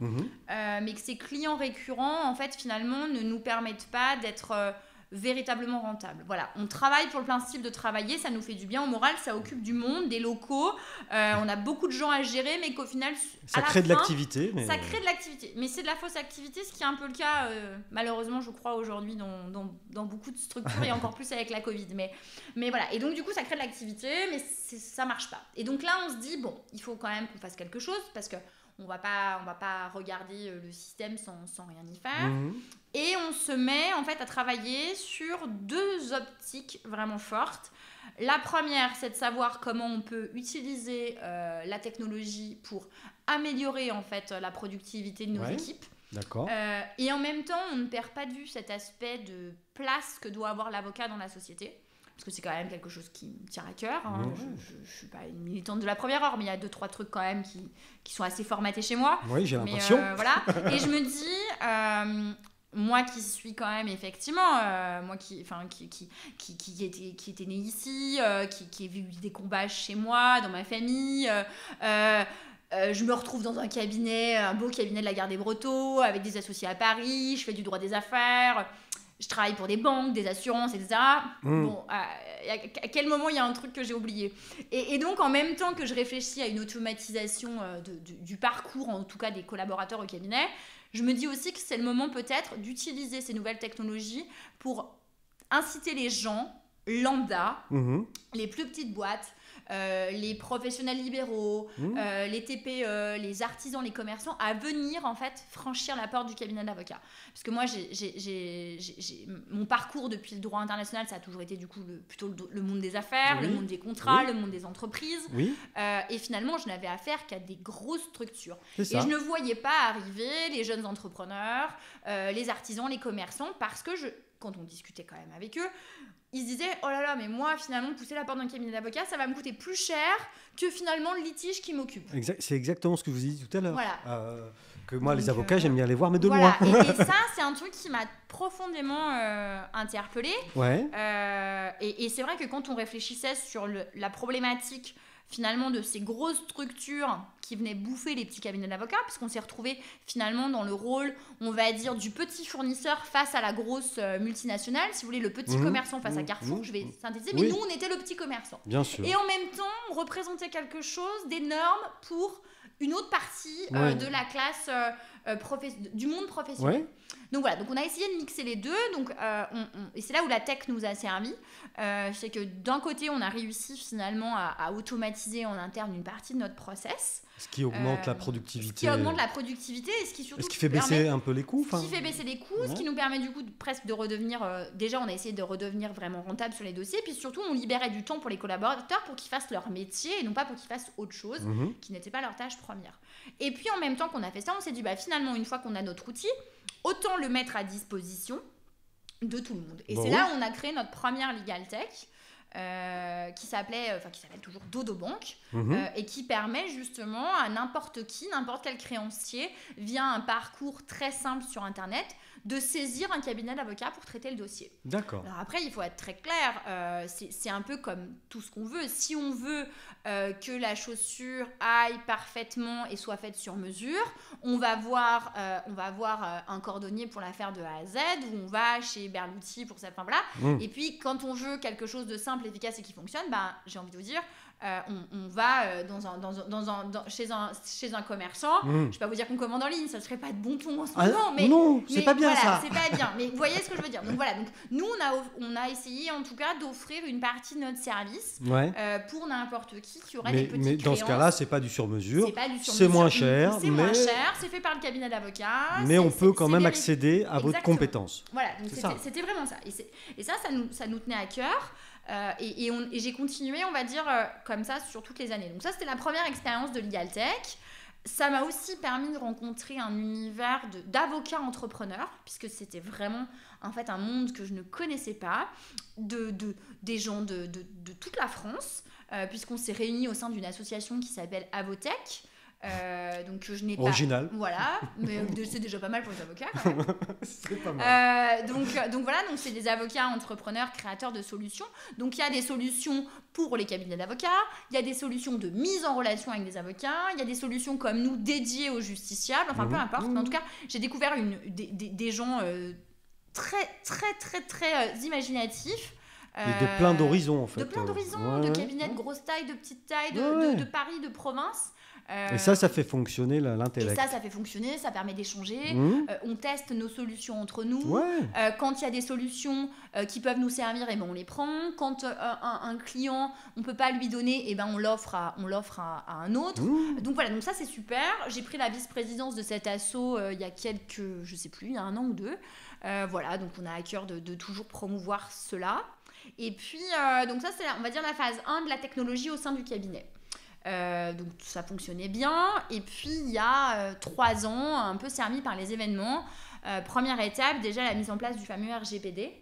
mais que ces clients récurrents en fait finalement ne nous permettent pas d'être véritablement rentable. Voilà, on travaille pour le principe de travailler, ça nous fait du bien au moral, ça occupe du monde, des locaux, on a beaucoup de gens à gérer, mais qu'au final, ça crée de l'activité. Ça crée de l'activité, mais c'est de la fausse activité, ce qui est un peu le cas, malheureusement, je crois, aujourd'hui dans beaucoup de structures, et encore plus avec la Covid. Mais voilà, et donc du coup, ça crée de l'activité, mais ça marche pas. Et donc là, on se dit, bon, il faut quand même qu'on fasse quelque chose, parce que on va pas regarder le système sans rien y faire. Et on se met en fait à travailler sur 2 optiques vraiment fortes. La première, c'est de savoir comment on peut utiliser la technologie pour améliorer en fait la productivité de nos équipes. D'accord. Et en même temps, on ne perd pas de vue cet aspect de place que doit avoir l'avocat dans la société. Parce que c'est quand même quelque chose qui me tient à cœur. Hein. Je ne suis pas une militante de la première heure, mais il y a 2-3 trucs quand même qui sont assez formatés chez moi. Oui, j'ai l'impression. Voilà. Et je me dis... moi qui suis quand même effectivement moi qui était née ici, qui ai vu des combats chez moi dans ma famille, je me retrouve dans un beau cabinet de la Gare des Brotteaux avec des associés à Paris, je fais du droit des affaires, je travaille pour des banques, des assurances, etc. Bon, à quel moment il y a un truc que j'ai oublié, et donc en même temps que je réfléchis à une automatisation du parcours, en tout cas des collaborateurs au cabinet, je me dis aussi que c'est le moment peut-être d'utiliser ces nouvelles technologies pour inciter les gens lambda, les plus petites boîtes, les professionnels libéraux, les TPE, les artisans, les commerçants, à venir en fait franchir la porte du cabinet d'avocat. Parce que moi, mon parcours depuis le droit international, ça a toujours été du coup plutôt le monde des affaires, le monde des contrats, le monde des entreprises. Et finalement, je n'avais affaire qu'à des grosses structures. Et je ne voyais pas arriver les jeunes entrepreneurs, les artisans, les commerçants, parce que quand on discutait quand même avec eux, ils se disaient, oh là là, mais moi, finalement, pousser la porte d'un cabinet d'avocat, ça va me coûter plus cher que finalement le litige qui m'occupe. C'est exactement ce que vous avez dit tout à l'heure. Voilà. Que moi, les avocats, j'aime bien les voir, mais de voilà. loin. Et ça, c'est un truc qui m'a profondément interpellée. Et c'est vrai que quand on réfléchissait sur la problématique finalement de ces grosses structures qui venaient bouffer les petits cabinets d'avocats, puisqu'on s'est retrouvé finalement dans le rôle, on va dire, du petit fournisseur face à la grosse multinationale, si vous voulez, le petit commerçant face à Carrefour, je vais synthétiser, mais nous on était le petit commerçant. Bien sûr. Et en même temps, on représentait quelque chose d'énorme pour une autre partie de la classe du monde professionnel. Donc voilà, donc on a essayé de mixer les deux, et c'est là où la tech nous a servi. C'est que d'un côté, on a réussi finalement à automatiser en interne une partie de notre process. Ce qui augmente la productivité. Ce qui augmente la productivité et ce qui surtout... Ce qui fait baisser un peu les coûts. Ce qui fait baisser les coûts, ce qui nous permet du coup presque de redevenir... déjà, on a essayé de redevenir vraiment rentable sur les dossiers. Puis surtout, on libérait du temps pour les collaborateurs pour qu'ils fassent leur métier et non pas pour qu'ils fassent autre chose qui n'était pas leur tâche première. Et puis en même temps qu'on a fait ça, on s'est dit, finalement, une fois qu'on a notre outil, autant le mettre à disposition de tout le monde. Et c'est là où on a créé notre première Legal Tech, qui s'appelle toujours Dodo Bank, et qui permet justement à n'importe quel créancier, via un parcours très simple sur Internet, de saisir un cabinet d'avocats pour traiter le dossier. D'accord. Alors après, il faut être très clair, c'est un peu comme tout ce qu'on veut. Si on veut que la chaussure aille parfaitement et soit faite sur mesure, on va voir un cordonnier pour la faire de A à Z, ou on va chez Berluti pour ça. Enfin voilà. Et puis quand on veut quelque chose de simple, efficace et qui fonctionne, j'ai envie de vous dire, on va chez un commerçant. Je ne vais pas vous dire qu'on commande en ligne, ça ne serait pas de bon ton en ce moment. Non, c'est pas bien voilà, ça. C'est pas bien, mais vous voyez ce que je veux dire. Donc voilà, nous on a essayé en tout cas d'offrir une partie de notre service pour n'importe qui aurait des petites créances. Mais dans ce cas-là, c'est pas du sur-mesure. C'est moins cher. C'est moins cher, c'est fait par le cabinet d'avocat. Mais on peut quand même accéder à votre compétence. Voilà, donc c'était vraiment ça. Et ça nous tenait à cœur. Et j'ai continué, on va dire, comme ça sur toutes les années. Donc ça, c'était la première expérience de Legal Tech. Ça m'a aussi permis de rencontrer un univers d'avocats entrepreneurs, puisque c'était vraiment en fait un monde que je ne connaissais pas, des gens de toute la France, puisqu'on s'est réunis au sein d'une association qui s'appelle Avotech. Donc je n'ai original. Voilà, mais c'est déjà pas mal pour les avocats quand même. C'est pas mal. Donc voilà, donc c'est des avocats entrepreneurs créateurs de solutions. Donc il y a des solutions pour les cabinets d'avocats, il y a des solutions de mise en relation avec des avocats, il y a des solutions comme nous dédiées aux justiciables, enfin peu importe. Mais en tout cas, j'ai découvert des gens très très très très imaginatifs. Et de plein d'horizons en fait. De plein d'horizons, de cabinets de grosse taille, de petite taille, de Paris, de province. Et ça fait fonctionner Et l'intellect. ça fait fonctionner, ça permet d'échanger. On teste nos solutions entre nous. Ouais. Quand il y a des solutions qui peuvent nous servir, on les prend. Quand un client, on ne peut pas lui donner, on l'offre à un autre. Donc voilà, donc ça c'est super. J'ai pris la vice-présidence de cet asso il y a il y a 1 an ou 2. Voilà, donc on a à cœur de toujours promouvoir cela. Et puis, donc ça c'est, on va dire, la phase 1 de la technologie au sein du cabinet. Donc ça fonctionnait bien. Et puis il y a 3 ans, un peu servi par les événements, première étape, déjà la mise en place du fameux RGPD.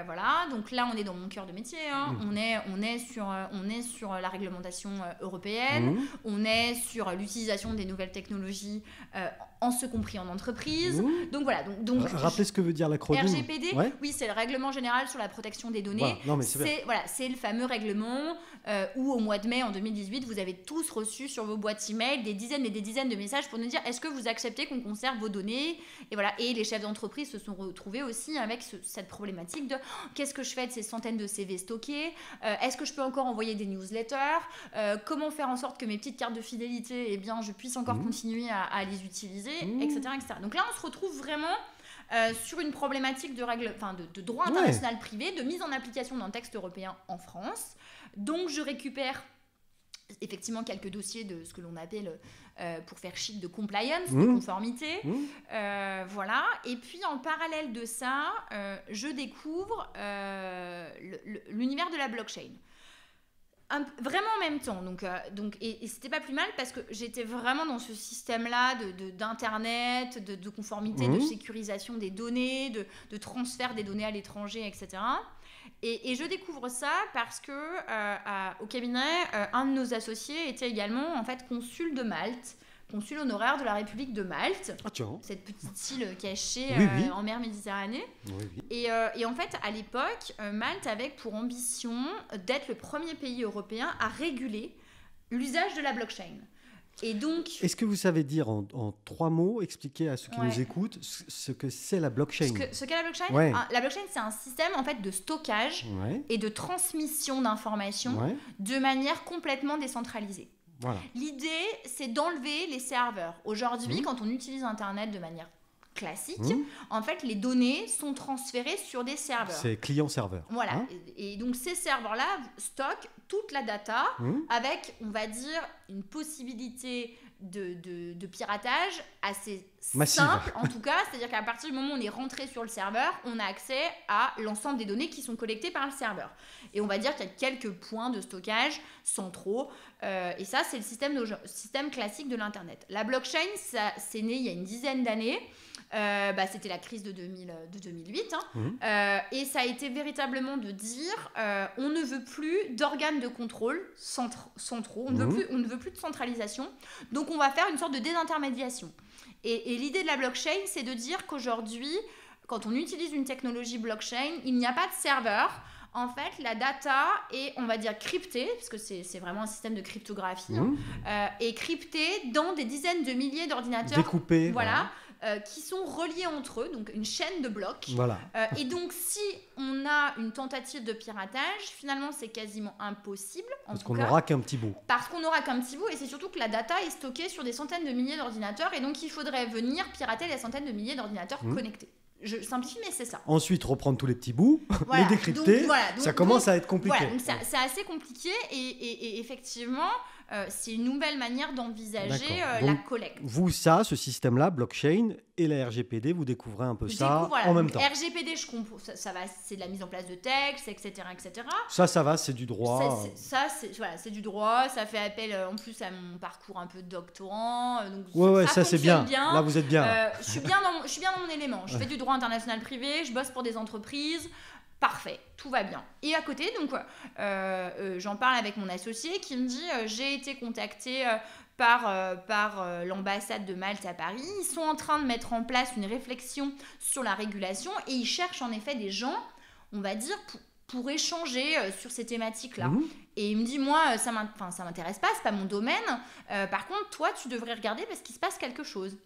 Voilà, donc là on est dans mon cœur de métier, hein. On est sur la réglementation européenne, on est sur l'utilisation des nouvelles technologies, en ce compris en entreprise. Donc voilà. Donc rappelez ce que veut dire l'acronyme. RGPD, oui, c'est le règlement général sur la protection des données. Voilà. Non, mais c'est le fameux règlement où au mois de mai en 2018, vous avez tous reçu sur vos boîtes email des dizaines et des dizaines de messages pour nous dire est-ce que vous acceptez qu'on conserve vos données. Et voilà. Et les chefs d'entreprise se sont retrouvés aussi avec cette problématique de qu'est-ce que je fais de ces centaines de CV stockés, est-ce que je peux encore envoyer des newsletters, comment faire en sorte que mes petites cartes de fidélité, je puisse encore continuer à les utiliser, etc., etc. Donc là, on se retrouve vraiment sur une problématique de droit international privé, de mise en application d'un texte européen en France. Donc, je récupère effectivement quelques dossiers de ce que l'on appelle, pour faire chic, de compliance, de conformité. Voilà. Et puis, en parallèle de ça, je découvre l'univers de la blockchain. Vraiment en même temps, et c'était pas plus mal parce que j'étais vraiment dans ce système-là d'internet, de conformité, de sécurisation des données, de transfert des données à l'étranger, etc. Et je découvre ça parce que au cabinet, un de nos associés était également en fait consul de Malte, consul honoraire de la République de Malte, cette petite île cachée en mer Méditerranée. Et en fait, à l'époque, Malte avait pour ambition d'être le premier pays européen à réguler l'usage de la blockchain. Et donc, est-ce que vous savez dire en 3 mots, expliquer à ceux qui nous écoutent ce que c'est la blockchain? Ce qu'est la blockchain? La blockchain, c'est un système en fait de stockage et de transmission d'informations de manière complètement décentralisée. Voilà. L'idée, c'est d'enlever les serveurs. Aujourd'hui, quand on utilise Internet de manière classique, en fait, les données sont transférées sur des serveurs. C'est client-serveur. Voilà. Et donc, ces serveurs-là stockent toute la data avec, on va dire, une possibilité de piratage assez simple, en tout cas. C'est-à-dire qu'à partir du moment où on est rentré sur le serveur, on a accès à l'ensemble des données qui sont collectées par le serveur. Et on va dire qu'il y a quelques points de stockage centraux. Et ça, c'est le système classique de l'Internet. La blockchain, c'est né il y a une dizaine d'années. C'était la crise de 2008. Et ça a été véritablement de dire on ne veut plus d'organes de contrôle centraux, on ne veut plus de centralisation, donc on va faire une sorte de désintermédiation. Et l'idée de la blockchain, c'est de dire qu'aujourd'hui, quand on utilise une technologie blockchain, il n'y a pas de serveur. En fait, la data est, on va dire, cryptée, parce que c'est vraiment un système de cryptographie, est cryptée dans des dizaines de milliers d'ordinateurs. Découpés. Voilà. Qui sont reliés entre eux, donc une chaîne de blocs. Voilà. Et donc, si on a une tentative de piratage, finalement, c'est quasiment impossible. Parce qu'on n'aura qu'un petit bout. Parce qu'on n'aura qu'un petit bout, et c'est surtout que la data est stockée sur des centaines de milliers d'ordinateurs, et donc il faudrait venir pirater les centaines de milliers d'ordinateurs connectés. Je simplifie, mais c'est ça. Ensuite, reprendre tous les petits bouts, les décrypter, ça commence à être compliqué. Voilà, donc c'est assez compliqué, et effectivement... c'est une nouvelle manière d'envisager la collecte. Vous, ce système-là, blockchain et la RGPD, vous découvrez un peu en même temps. RGPD, je comprends, ça va, c'est de la mise en place de textes, etc., etc. Ça va, c'est du droit. C'est du droit. Ça fait appel en plus à mon parcours un peu de doctorant. Donc ça c'est bien. Là, vous êtes bien. Je suis bien dans mon élément. Je fais du droit international privé, je bosse pour des entreprises. Parfait, tout va bien. Et à côté, donc, j'en parle avec mon associé qui me dit j'ai été contactée par l'ambassade de Malte à Paris. Ils sont en train de mettre en place une réflexion sur la régulation et ils cherchent en effet des gens, on va dire, pour échanger sur ces thématiques-là. Et il me dit moi, ça m'intéresse pas, c'est pas mon domaine. Par contre, toi, tu devrais regarder parce qu'il se passe quelque chose.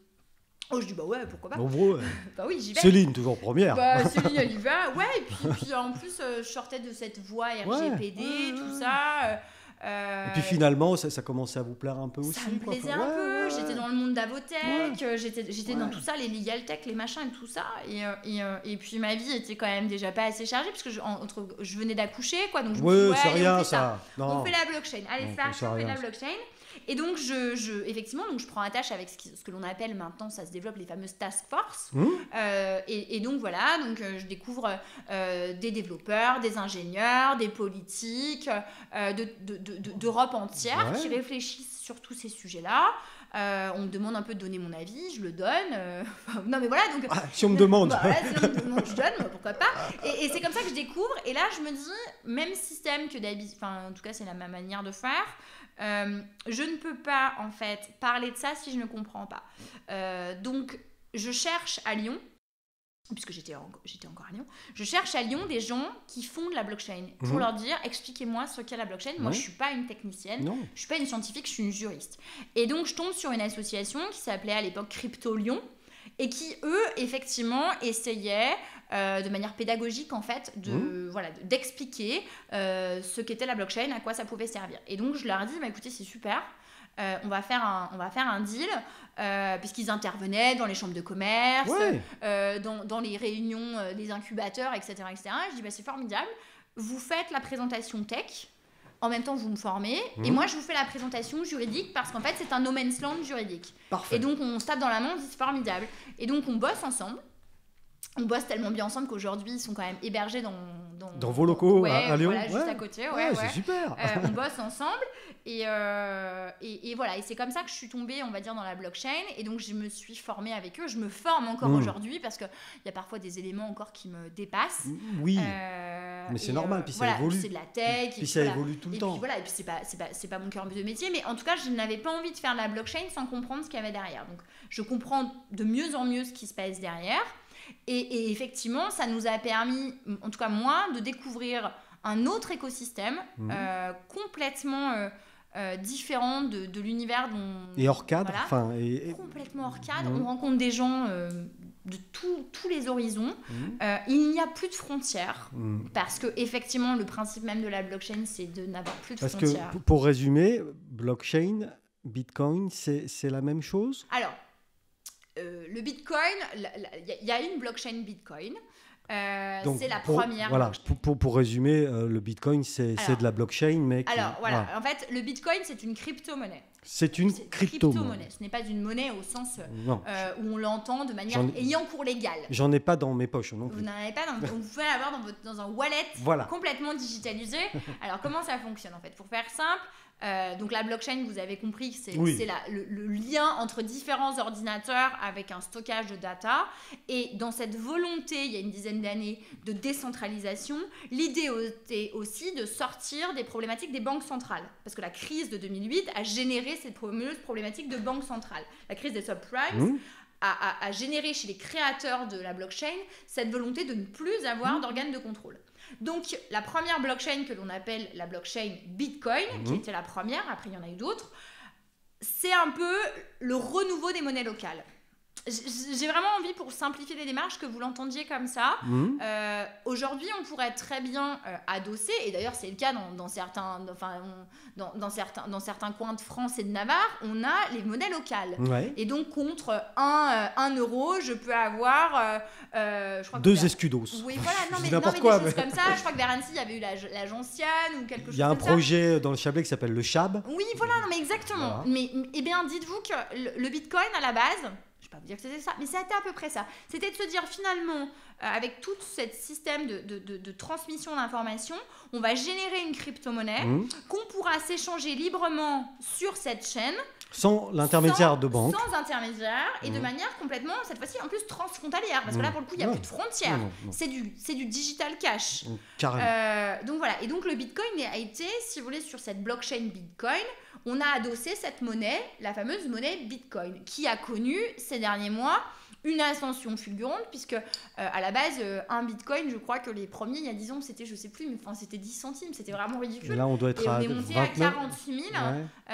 Oh, je dis, bah ouais, pourquoi pas. Bah oui, j'y vais. Céline, toujours première. Céline, elle y va. Ouais, et puis en plus, je sortais de cette voie RGPD, tout ça. Et puis finalement, ça commençait à vous plaire un peu aussi. Ça me plaisait un peu. J'étais dans le monde d'Avotech, j'étais dans tout ça, les legal tech, les machins et tout ça. Et puis ma vie était quand même déjà pas assez chargée parce que je venais d'accoucher, quoi. Donc je me suis dit, c'est rien on fait ça. On fait la blockchain. Allez, c'est parti, on fait la blockchain. Et donc, effectivement, je prends attache avec ce que l'on appelle maintenant, ça se développe, les fameuses task force. Et donc, voilà, je découvre des développeurs, des ingénieurs, des politiques d'Europe entière qui réfléchissent sur tous ces sujets-là. On me demande un peu de donner mon avis, je le donne. Non, mais voilà. Donc, si on me demande. Si on me demande, je donne, pourquoi pas. Et c'est comme ça que je découvre. Et là, je me dis, même système que d'habitude, enfin, en tout cas, c'est ma manière de faire. Je ne peux pas en fait parler de ça si je ne comprends pas. Donc je cherche à Lyon, puisque j'étais encore à Lyon, je cherche à Lyon des gens qui font de la blockchain pour leur dire expliquez-moi ce qu'est la blockchain. Moi je suis pas une technicienne, je suis pas une scientifique, je suis une juriste. Et donc je tombe sur une association qui s'appelait à l'époque Crypto Lyon et qui eux effectivement essayaient de manière pédagogique en fait d'expliquer ce qu'était la blockchain, à quoi ça pouvait servir. Et donc je leur dis écoutez, c'est super, on va faire un deal, puisqu'ils intervenaient dans les chambres de commerce, dans les réunions des incubateurs, etc. Je dis c'est formidable, vous faites la présentation tech, en même temps vous me formez, et moi je vous fais la présentation juridique, parce qu'en fait c'est un no man's land juridique. Parfait. Et donc on se tape dans la main, on dit c'est formidable, et donc on bosse ensemble. On bosse tellement bien ensemble qu'aujourd'hui ils sont quand même hébergés dans vos locaux à Lyon, juste à côté. C'est super. On bosse ensemble et voilà, et c'est comme ça que je suis tombée, on va dire, dans la blockchain, et donc je me suis formée avec eux. Je me forme encore aujourd'hui parce que il y a parfois des éléments encore qui me dépassent. Oui. Mais c'est normal, puis ça évolue. C'est de la tech. Puis ça évolue tout le temps. Et puis c'est pas mon cœur de métier, mais en tout cas je n'avais pas envie de faire de la blockchain sans comprendre ce qu'il y avait derrière. Donc je comprends de mieux en mieux ce qui se passe derrière. Et effectivement, ça nous a permis, en tout cas moi, de découvrir un autre écosystème complètement différent de l'univers dont... Et hors cadre. Complètement hors cadre. On rencontre des gens de tous les horizons. Il n'y a plus de frontières. Parce que effectivement, le principe même de la blockchain, c'est de n'avoir plus de frontières. Parce que, pour résumer, blockchain, Bitcoin, c'est la même chose ? Alors... le Bitcoin, il y a une blockchain Bitcoin. C'est la première. Voilà, pour résumer, le Bitcoin, c'est de la blockchain, mais... En fait, le Bitcoin, c'est une crypto-monnaie. C'est une crypto-monnaie. Ce n'est pas une monnaie au sens où on l'entend de manière ayant cours légal. J'en ai pas dans mes poches non plus. Vous n'en avez pas vous pouvez l'avoir dans un wallet complètement digitalisé. Alors, comment ça fonctionne en fait ? Pour faire simple, donc la blockchain, vous avez compris, c'est le lien entre différents ordinateurs avec un stockage de data. Et dans cette volonté, il y a une dizaine d'années, de décentralisation, l'idée était aussi de sortir des problématiques des banques centrales. Parce que la crise de 2008 a généré cette fameuse problématique de banque centrale. La crise des subprimes a généré chez les créateurs de la blockchain cette volonté de ne plus avoir d'organes de contrôle. Donc, la première blockchain que l'on appelle la blockchain Bitcoin, qui était la première, après il y en a eu d'autres, c'est un peu le renouveau des monnaies locales. J'ai vraiment envie, pour simplifier les démarches, que vous l'entendiez comme ça. Aujourd'hui, on pourrait très bien adosser, et d'ailleurs c'est le cas dans certains coins de France et de Navarre, on a les monnaies locales. Et donc contre 1 euro, je peux avoir... je crois 2 escudos. Oui, voilà, des choses comme ça. Je crois que vers Annecy, il y avait eu la gentiane ou quelque chose comme ça. Il y a un projet dans le Chablais qui s'appelle le Chab. Oui, voilà, exactement. Voilà. Mais eh bien, dites-vous que le Bitcoin, à la base... Je ne vais pas vous dire que c'était ça, mais c'était à peu près ça. C'était de se dire finalement, avec tout ce système de transmission d'informations, on va générer une crypto-monnaie qu'on pourra s'échanger librement sur cette chaîne. Sans l'intermédiaire de banque. Sans intermédiaire et de manière complètement, cette fois-ci en plus transfrontalière. Parce que là, pour le coup, il n'y a plus de frontières. Non. C'est du digital cash. Carrément. Donc voilà. Et donc le Bitcoin a été, si vous voulez, sur cette blockchain Bitcoin, on a adossé cette monnaie, la fameuse monnaie Bitcoin, qui a connu ces derniers mois une ascension fulgurante, puisque à la base, un Bitcoin, je crois que les premiers, il y a 10 ans, c'était, je sais plus, mais c'était 10 centimes, c'était vraiment ridicule. Et là, on doit être on est monté à 46 000.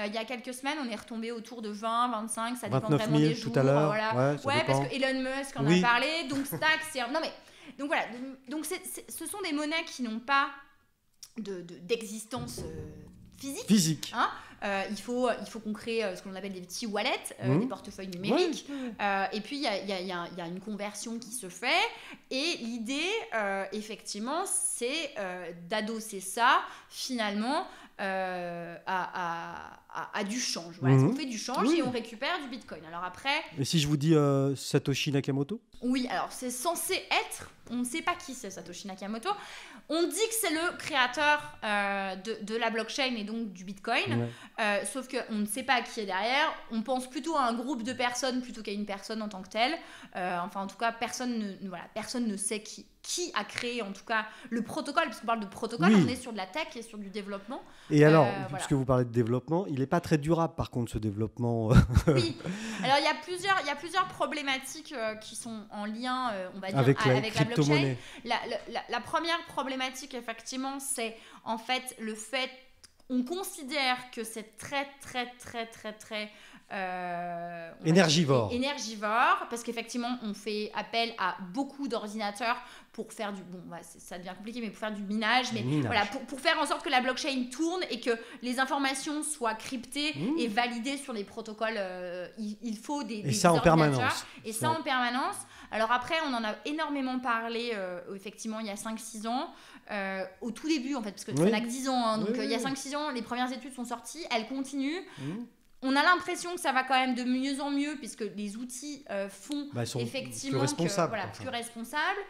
Il y a quelques semaines, on est retombé autour de 20, 25, ça dépend vraiment des jours. tout à l'heure. Voilà. Parce que Elon Musk en a parlé, donc Stack, c'est... Non mais, donc voilà, donc ce sont des monnaies qui n'ont pas d'existence Physique. Hein. Il faut qu'on crée ce qu'on appelle des petits wallets, des portefeuilles numériques. Et puis, il y a une conversion qui se fait. Et l'idée, effectivement, c'est d'adosser ça, finalement, à du change. Voilà, on fait du change et on récupère du Bitcoin. Alors après... Et si je vous dis Satoshi Nakamoto ? Oui, alors c'est censé être... On ne sait pas qui c'est Satoshi Nakamoto. On dit que c'est le créateur de la blockchain et donc du Bitcoin. Sauf qu'on ne sait pas qui est derrière. On pense plutôt à un groupe de personnes plutôt qu'à une personne en tant que telle. Enfin, en tout cas, personne ne sait qui a créé en tout cas le protocole, parce qu'on parle de protocole, on est sur de la tech et sur du développement. Et alors, puisque vous parlez de développement, il n'est pas très durable par contre ce développement. Oui, alors il y a plusieurs problématiques qui sont en lien, on va dire, avec la blockchain. La première problématique, effectivement, c'est en fait le fait, on considère que c'est très énergivore, parce qu'effectivement on fait appel à beaucoup d'ordinateurs pour faire du ça devient compliqué, mais pour faire du minage, voilà, pour faire en sorte que la blockchain tourne et que les informations soient cryptées et validées sur les protocoles. Il faut des ça en permanence. Et ça en permanence. Alors après, on en a énormément parlé effectivement il y a 5-6 ans, au tout début en fait, parce que ça n'a que 10 ans, donc il y a 5-6 ans, les premières études sont sorties, elles continuent. On a l'impression que ça va quand même de mieux en mieux, puisque les outils font effectivement plus responsables.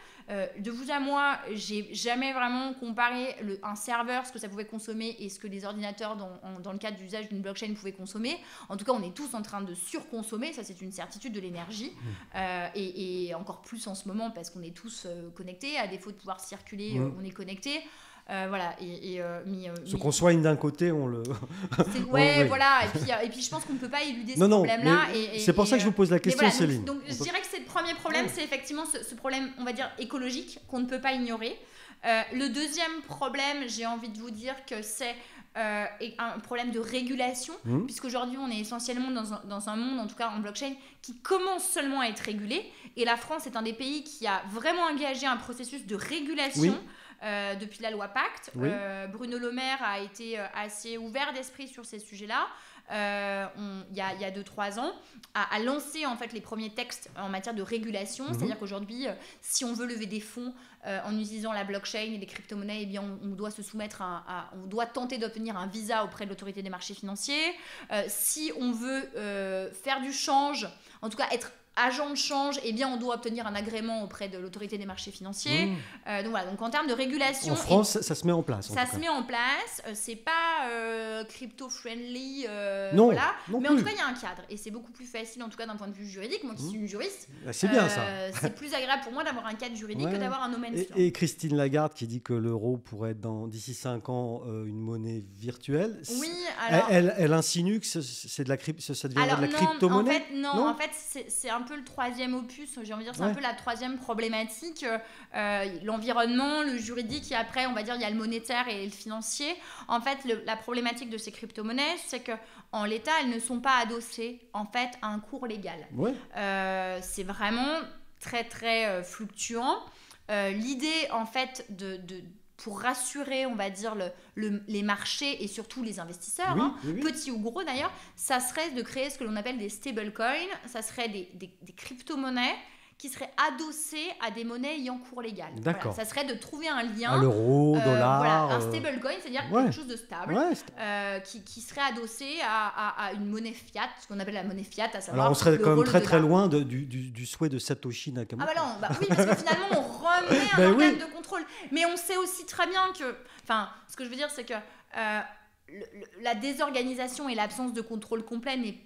De vous à moi, j'ai jamais vraiment comparé un serveur, ce que ça pouvait consommer, et ce que les ordinateurs, dans le cadre d'usage d'une blockchain, pouvaient consommer. En tout cas, on est tous en train de surconsommer, ça c'est une certitude, de l'énergie. Et encore plus en ce moment, parce qu'on est tous connectés, à défaut de pouvoir circuler, on est connectés. Voilà, ce qu'on soigne d'un côté, on le... voilà, et puis je pense qu'on ne peut pas éluder ce problème-là. C'est pour ça que je vous pose la question, Céline. Donc je dirais que c'est le premier problème, c'est effectivement ce problème, on va dire, écologique, qu'on ne peut pas ignorer. Le deuxième problème, j'ai envie de vous dire que c'est un problème de régulation, puisqu'aujourd'hui on est essentiellement dans un monde, en tout cas en blockchain, qui commence seulement à être régulé, et la France est un des pays qui a vraiment engagé un processus de régulation depuis la loi Pacte. Bruno Le Maire a été assez ouvert d'esprit sur ces sujets-là. Il y a 2-3 ans, a lancé en fait les premiers textes en matière de régulation, c'est-à-dire qu'aujourd'hui, si on veut lever des fonds en utilisant la blockchain et les crypto-monnaies, eh bien, on doit se soumettre on doit tenter d'obtenir un visa auprès de l'autorité des marchés financiers. Si on veut faire du change, en tout cas être agent de change, eh bien, on doit obtenir un agrément auprès de l'autorité des marchés financiers. Donc en termes de régulation... En France, ça se met en place. Ça se met en place. C'est pas crypto-friendly. Non, mais en tout cas, il y a un cadre. Et c'est beaucoup plus facile, en tout cas d'un point de vue juridique. Moi qui suis une juriste, c'est bien ça. C'est plus agréable pour moi d'avoir un cadre juridique que d'avoir un no man's land. Et Christine Lagarde qui dit que l'euro pourrait être d'ici 5 ans une monnaie virtuelle. Oui, alors... Elle insinue que ça deviendrait de la crypto-monnaie. En fait, c'est un peu le troisième opus, j'ai envie de dire, c'est un peu la troisième problématique, l'environnement, le juridique, et après, on va dire, il y a le monétaire et le financier. En fait, la problématique de ces crypto-monnaies, c'est qu'en l'état, elles ne sont pas adossées, en fait, à un cours légal. C'est vraiment très, très fluctuant. L'idée, en fait, pour rassurer, on va dire, les marchés et surtout les investisseurs, petits ou gros d'ailleurs, ça serait de créer ce que l'on appelle des stablecoins, ça serait des crypto-monnaies qui seraient adossées à des monnaies ayant cours légal. D'accord. Ça serait de trouver un lien... À l'euro, dollar... un stablecoin, c'est-à-dire quelque chose de stable, qui serait adossé à une monnaie fiat, ce qu'on appelle la monnaie fiat, à savoir... Alors on serait quand même très très loin du souhait de Satoshi Nakamoto. Oui, parce que finalement on remet un organe de contrôle. Mais on sait aussi très bien que... Enfin, ce que je veux dire, c'est que... la désorganisation et l'absence de contrôle complet,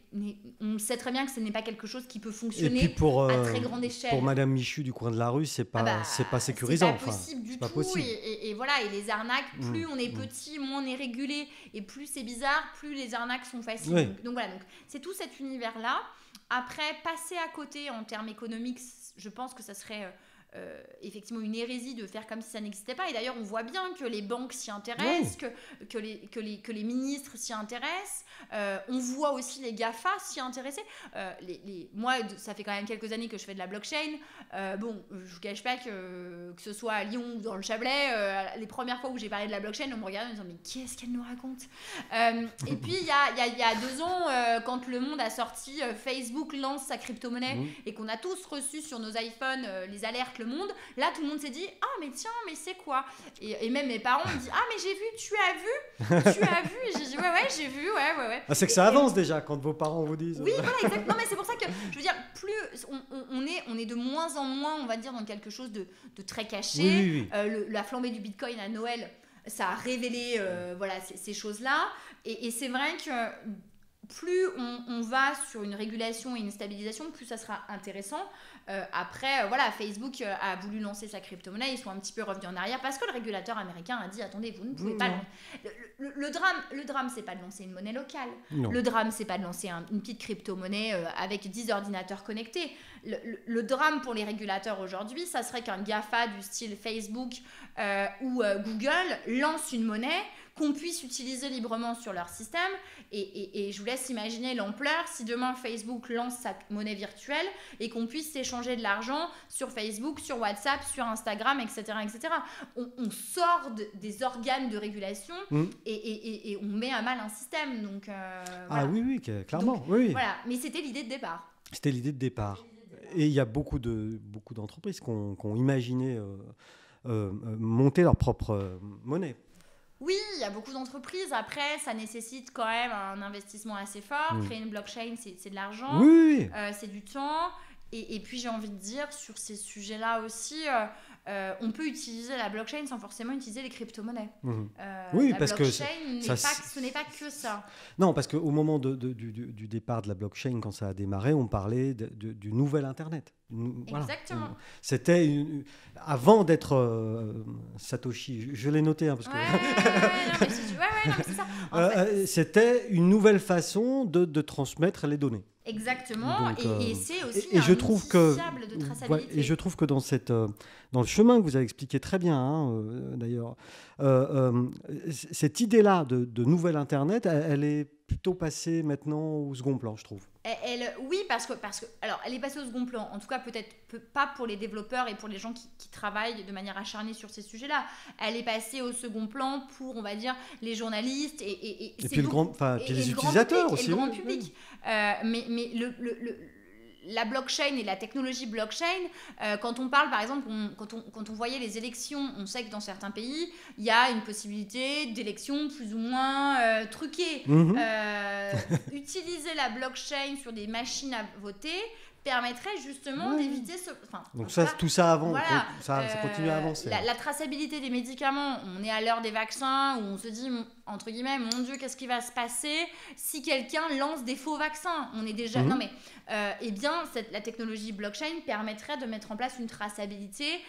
on sait très bien que ce n'est pas quelque chose qui peut fonctionner à très grande échelle. Pour Madame Michu du coin de la rue, c'est pas sécurisant. C'est pas possible du tout. Possible. Et voilà, et les arnaques, plus on est petit, moins on est régulé, et plus c'est bizarre, plus les arnaques sont faciles. Donc voilà, donc c'est tout cet univers-là. Après, passer à côté en termes économiques, je pense que ça serait effectivement une hérésie de faire comme si ça n'existait pas. Et d'ailleurs, on voit bien que les banques s'y intéressent, que les ministres s'y intéressent. On voit aussi les GAFA s'y intéresser. Moi, ça fait quand même quelques années que je fais de la blockchain. Bon, je ne vous cache pas que ce soit à Lyon ou dans le Chablais, les premières fois où j'ai parlé de la blockchain, on me regardait en me disant « Mais qu'est-ce qu'elle nous raconte ?» Et puis, il y a 2 ans, quand le monde a sorti Facebook lance sa crypto-monnaie et qu'on a tous reçu sur nos iPhones les alertes Le Monde, là tout le monde s'est dit « Ah mais tiens, mais c'est quoi ?» et même mes parents me disent « Ah mais j'ai vu, tu as vu ?» Et j'ai dit « Ouais, j'ai vu, ouais. » C'est que ça avance déjà quand vos parents vous disent. Oui, voilà, exactement. Mais c'est pour ça que, je veux dire, plus on est de moins en moins, on va dire, dans quelque chose de très caché. Oui. La flambée du Bitcoin à Noël, ça a révélé voilà, ces choses-là. Et c'est vrai que plus on va sur une régulation et une stabilisation, plus ça sera intéressant. Après, voilà, Facebook a voulu lancer sa crypto-monnaie, ils sont un petit peu revenus en arrière parce que le régulateur américain a dit attendez, vous ne pouvez pas. Le drame, c'est pas de lancer une monnaie locale. Non. Le drame, c'est pas de lancer une petite crypto-monnaie avec 10 ordinateurs connectés. Le drame pour les régulateurs aujourd'hui, ça serait qu'un GAFA du style Facebook ou Google lance une monnaie qu'on puisse utiliser librement sur leur système. Et je vous laisse imaginer l'ampleur si demain Facebook lance sa monnaie virtuelle et qu'on puisse s'échanger de l'argent sur Facebook, sur WhatsApp, sur Instagram, etc. On sort des organes de régulation et on met à mal un système. Donc, voilà. Oui, clairement. Donc, oui. Voilà. Mais c'était l'idée de départ. C'était l'idée de départ. Et il y a beaucoup d'entreprises qui ont imaginé monter leur propre monnaie. Oui, il y a beaucoup d'entreprises. Après, ça nécessite quand même un investissement assez fort. Créer une blockchain, c'est de l'argent, c'est du temps. Et puis, j'ai envie de dire, sur ces sujets-là aussi, on peut utiliser la blockchain sans forcément utiliser les crypto-monnaies. Oui, la parce que ce n'est pas que ça. Non, parce qu'au moment du départ de la blockchain, quand ça a démarré, on parlait du nouvel Internet. Exactement. Voilà. C'était avant d'être Satoshi. Je l'ai noté parce que. C'est ça. En fait, c'était une nouvelle façon de transmettre les données. Exactement. Donc, et c'est aussi je trouve que de traçabilité. Et je trouve que dans le chemin que vous avez expliqué très bien, d'ailleurs, cette idée-là de nouvel Internet, elle est plutôt passée maintenant au second plan, je trouve. Oui, parce que alors, elle est passée au second plan. En tout cas, peut-être pas pour les développeurs et pour les gens qui travaillent de manière acharnée sur ces sujets-là. Elle est passée au second plan pour, on va dire, les journalistes et puis les utilisateurs aussi. Et le grand public. Mais la blockchain et la technologie blockchain, quand on parle, par exemple, quand on voyait les élections, on sait que dans certains pays, il y a une possibilité d'élections plus ou moins truquées. Utiliser la blockchain sur des machines à voter permettrait justement d'éviter ce... Donc tout ça avant, voilà, ça continue à avancer. La traçabilité des médicaments, on est à l'heure des vaccins où on se dit, entre guillemets, mon Dieu, qu'est-ce qui va se passer si quelqu'un lance des faux vaccins ? On est déjà... Non mais, eh bien, la technologie blockchain permettrait de mettre en place une traçabilité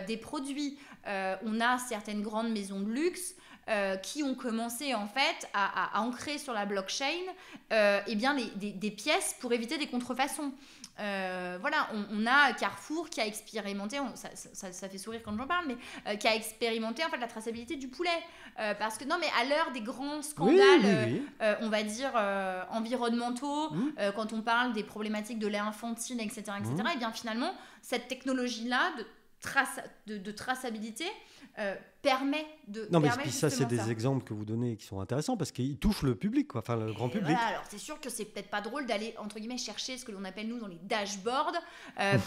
des produits. On a certaines grandes maisons de luxe qui ont commencé en fait à ancrer sur la blockchain eh bien, des pièces pour éviter des contrefaçons. Voilà, on a Carrefour qui a expérimenté, ça fait sourire quand j'en parle, mais qui a expérimenté en fait la traçabilité du poulet. Parce que, non mais à l'heure des grands scandales, on va dire environnementaux, quand on parle des problématiques de lait infantile, etc., et bien finalement, cette technologie-là de traçabilité permet de... Non, mais puis ça, c'est des exemples que vous donnez qui sont intéressants parce qu'ils touchent le public, quoi, enfin le grand public. Voilà, alors c'est sûr que c'est peut-être pas drôle d'aller, entre guillemets, chercher ce que l'on appelle, nous, dans les dashboards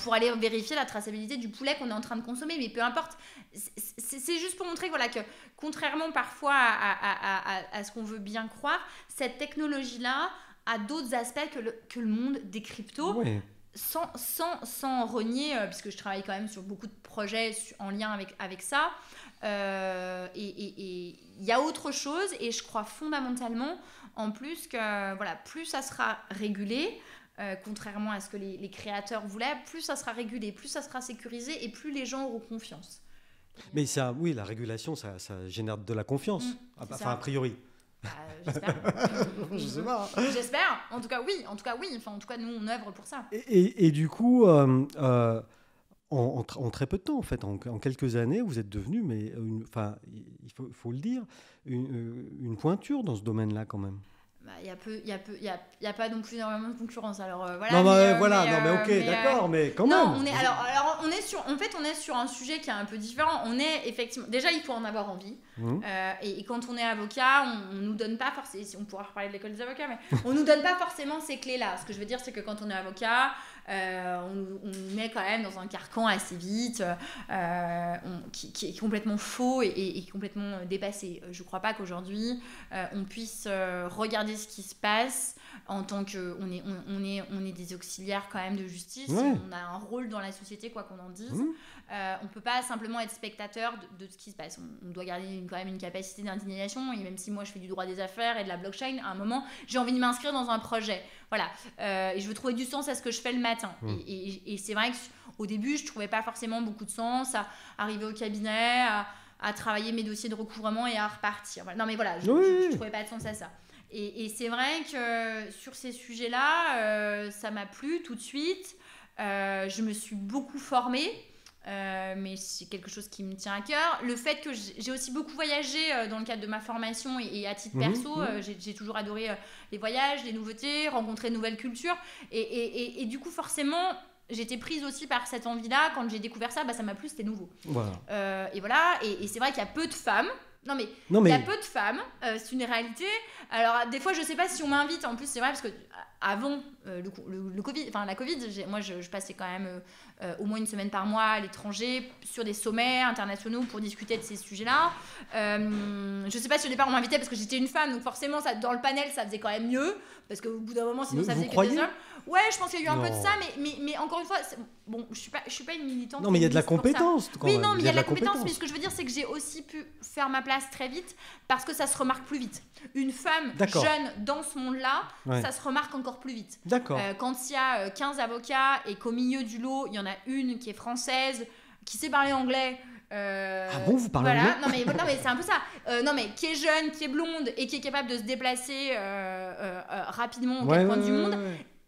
pour aller vérifier la traçabilité du poulet qu'on est en train de consommer, mais peu importe. C'est juste pour montrer voilà, que, contrairement parfois à ce qu'on veut bien croire, cette technologie-là a d'autres aspects que le monde des cryptos. Oui. Sans renier, puisque je travaille quand même sur beaucoup de projets en lien avec ça, et il y a autre chose, et je crois fondamentalement en plus que voilà, plus ça sera régulé, contrairement à ce que les créateurs voulaient, plus ça sera régulé, plus ça sera sécurisé, et plus les gens auront confiance. Mais ça, oui, la régulation, ça génère de la confiance, a priori. J'espère. Je sais pas. J'espère. En tout cas, oui. Enfin, en tout cas, nous, on œuvre pour ça. Et du coup, en très peu de temps, en fait, en quelques années, vous êtes devenu, mais il faut le dire, une pointure dans ce domaine-là quand même. Il y a pas non plus énormément de concurrence. Alors voilà. Non, mais ok, d'accord, mais quand même. Non, on est sur un sujet qui est un peu différent. On est effectivement, déjà, il faut en avoir envie. Et quand on est avocat, on nous donne pas forcément, on pourra reparler de l'école des avocats, mais on nous donne pas forcément ces clés-là. Ce que je veux dire, c'est que quand on est avocat, on nous met quand même dans un carcan assez vite, qui est complètement faux et complètement dépassé. Je crois pas qu'aujourd'hui on puisse regarder ce qui se passe en tant que on est des auxiliaires quand même de justice. On a un rôle dans la société, quoi qu'on en dise. On peut pas simplement être spectateur de ce qui se passe. On doit garder quand même une capacité d'indignation, et même si moi je fais du droit des affaires et de la blockchain, à un moment j'ai envie de m'inscrire dans un projet, voilà, et je veux trouver du sens à ce que je fais le matin. Et c'est vrai qu'au début je trouvais pas forcément beaucoup de sens à arriver au cabinet, à travailler mes dossiers de recouvrement et à repartir. Non mais voilà, je trouvais pas de sens à ça. Et c'est vrai que sur ces sujets-là, ça m'a plu tout de suite. Je me suis beaucoup formée, mais c'est quelque chose qui me tient à cœur. Le fait que j'ai aussi beaucoup voyagé dans le cadre de ma formation et à titre perso, j'ai toujours adoré les voyages, les nouveautés, rencontrer de nouvelles cultures. Et du coup, forcément, j'étais prise aussi par cette envie-là. Quand j'ai découvert ça, ça m'a plu, c'était nouveau. Voilà. Et voilà. Et c'est vrai qu'il y a peu de femmes. Non mais il y a peu de femmes, c'est une réalité. Alors des fois je sais pas si on m'invite, en plus c'est vrai parce que avant le Covid, enfin la Covid, moi je passais quand même au moins une semaine par mois à l'étranger sur des sommets internationaux pour discuter de ces sujets-là. Je sais pas si au départ on m'invitait parce que j'étais une femme, donc forcément ça, dans le panel ça faisait quand même mieux, parce qu'au bout d'un moment sinon ça faisait que des hommes. Ouais, je pense qu'il y a eu un peu de ça, mais encore une fois, bon, je suis pas une militante. Non, mais il y a de la compétence. Oui, non, mais il y a de la compétence, mais ce que je veux dire, c'est que j'ai aussi pu faire ma place très vite parce que ça se remarque plus vite. Une femme jeune dans ce monde-là, ça se remarque encore plus vite. D'accord. Quand il y a 15 avocats et qu'au milieu du lot, il y en a une qui est française, qui sait parler anglais. Ah bon, vous parlez anglais ? Non mais c'est un peu ça. Non mais qui est jeune, qui est blonde et qui est capable de se déplacer rapidement aux quatre coins du monde.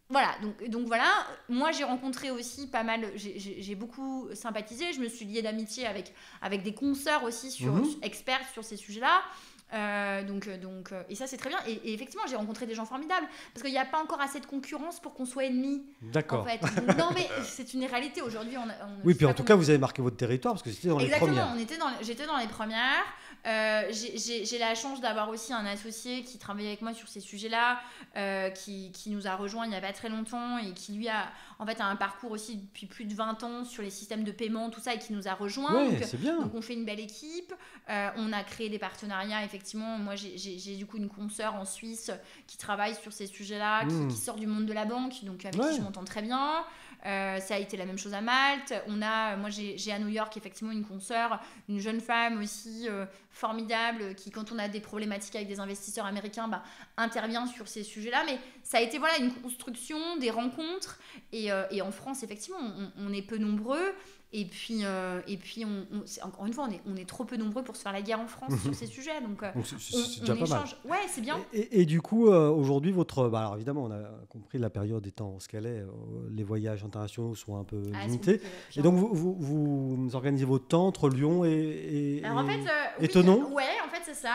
Voilà, donc voilà, moi j'ai rencontré aussi pas mal, j'ai beaucoup sympathisé, je me suis liée d'amitié avec des consoeurs aussi experts sur ces sujets-là. Et ça c'est très bien, et effectivement j'ai rencontré des gens formidables parce qu'il n'y a pas encore assez de concurrence pour qu'on soit ennemis. D'accord. En fait. Donc, non mais c'est une réalité aujourd'hui. Oui, puis en tout cas vous avez marqué votre territoire parce que c'était dans les premières. Exactement, j'étais dans les premières. J'ai la chance d'avoir aussi un associé qui travaille avec moi sur ces sujets-là, qui nous a rejoints il n'y a pas très longtemps et qui lui a un parcours aussi depuis plus de 20 ans sur les systèmes de paiement, tout ça, et qui nous a rejoints. C'est bien. Donc on fait une belle équipe. On a créé des partenariats, effectivement. Moi j'ai du coup une consoeur en Suisse qui travaille sur ces sujets-là, qui sort du monde de la banque, donc avec qui je m'entends très bien. Ça a été la même chose à Malte. Moi j'ai à New York effectivement une consoeur, une jeune femme aussi formidable, qui quand on a des problématiques avec des investisseurs américains intervient sur ces sujets-là. Mais ça a été une construction, des rencontres, et en France effectivement on est peu nombreux. Et puis encore une fois, on est trop peu nombreux pour se faire la guerre en France sur ces sujets. Donc c'est déjà pas mal. Ouais, c'est bien. Et du coup, aujourd'hui, alors évidemment, on a compris la période étant ce qu'elle est, les voyages internationaux sont un peu limités. Et donc, vous organisez votre temps entre Lyon et Thonon. Ouais, en fait, c'est ça.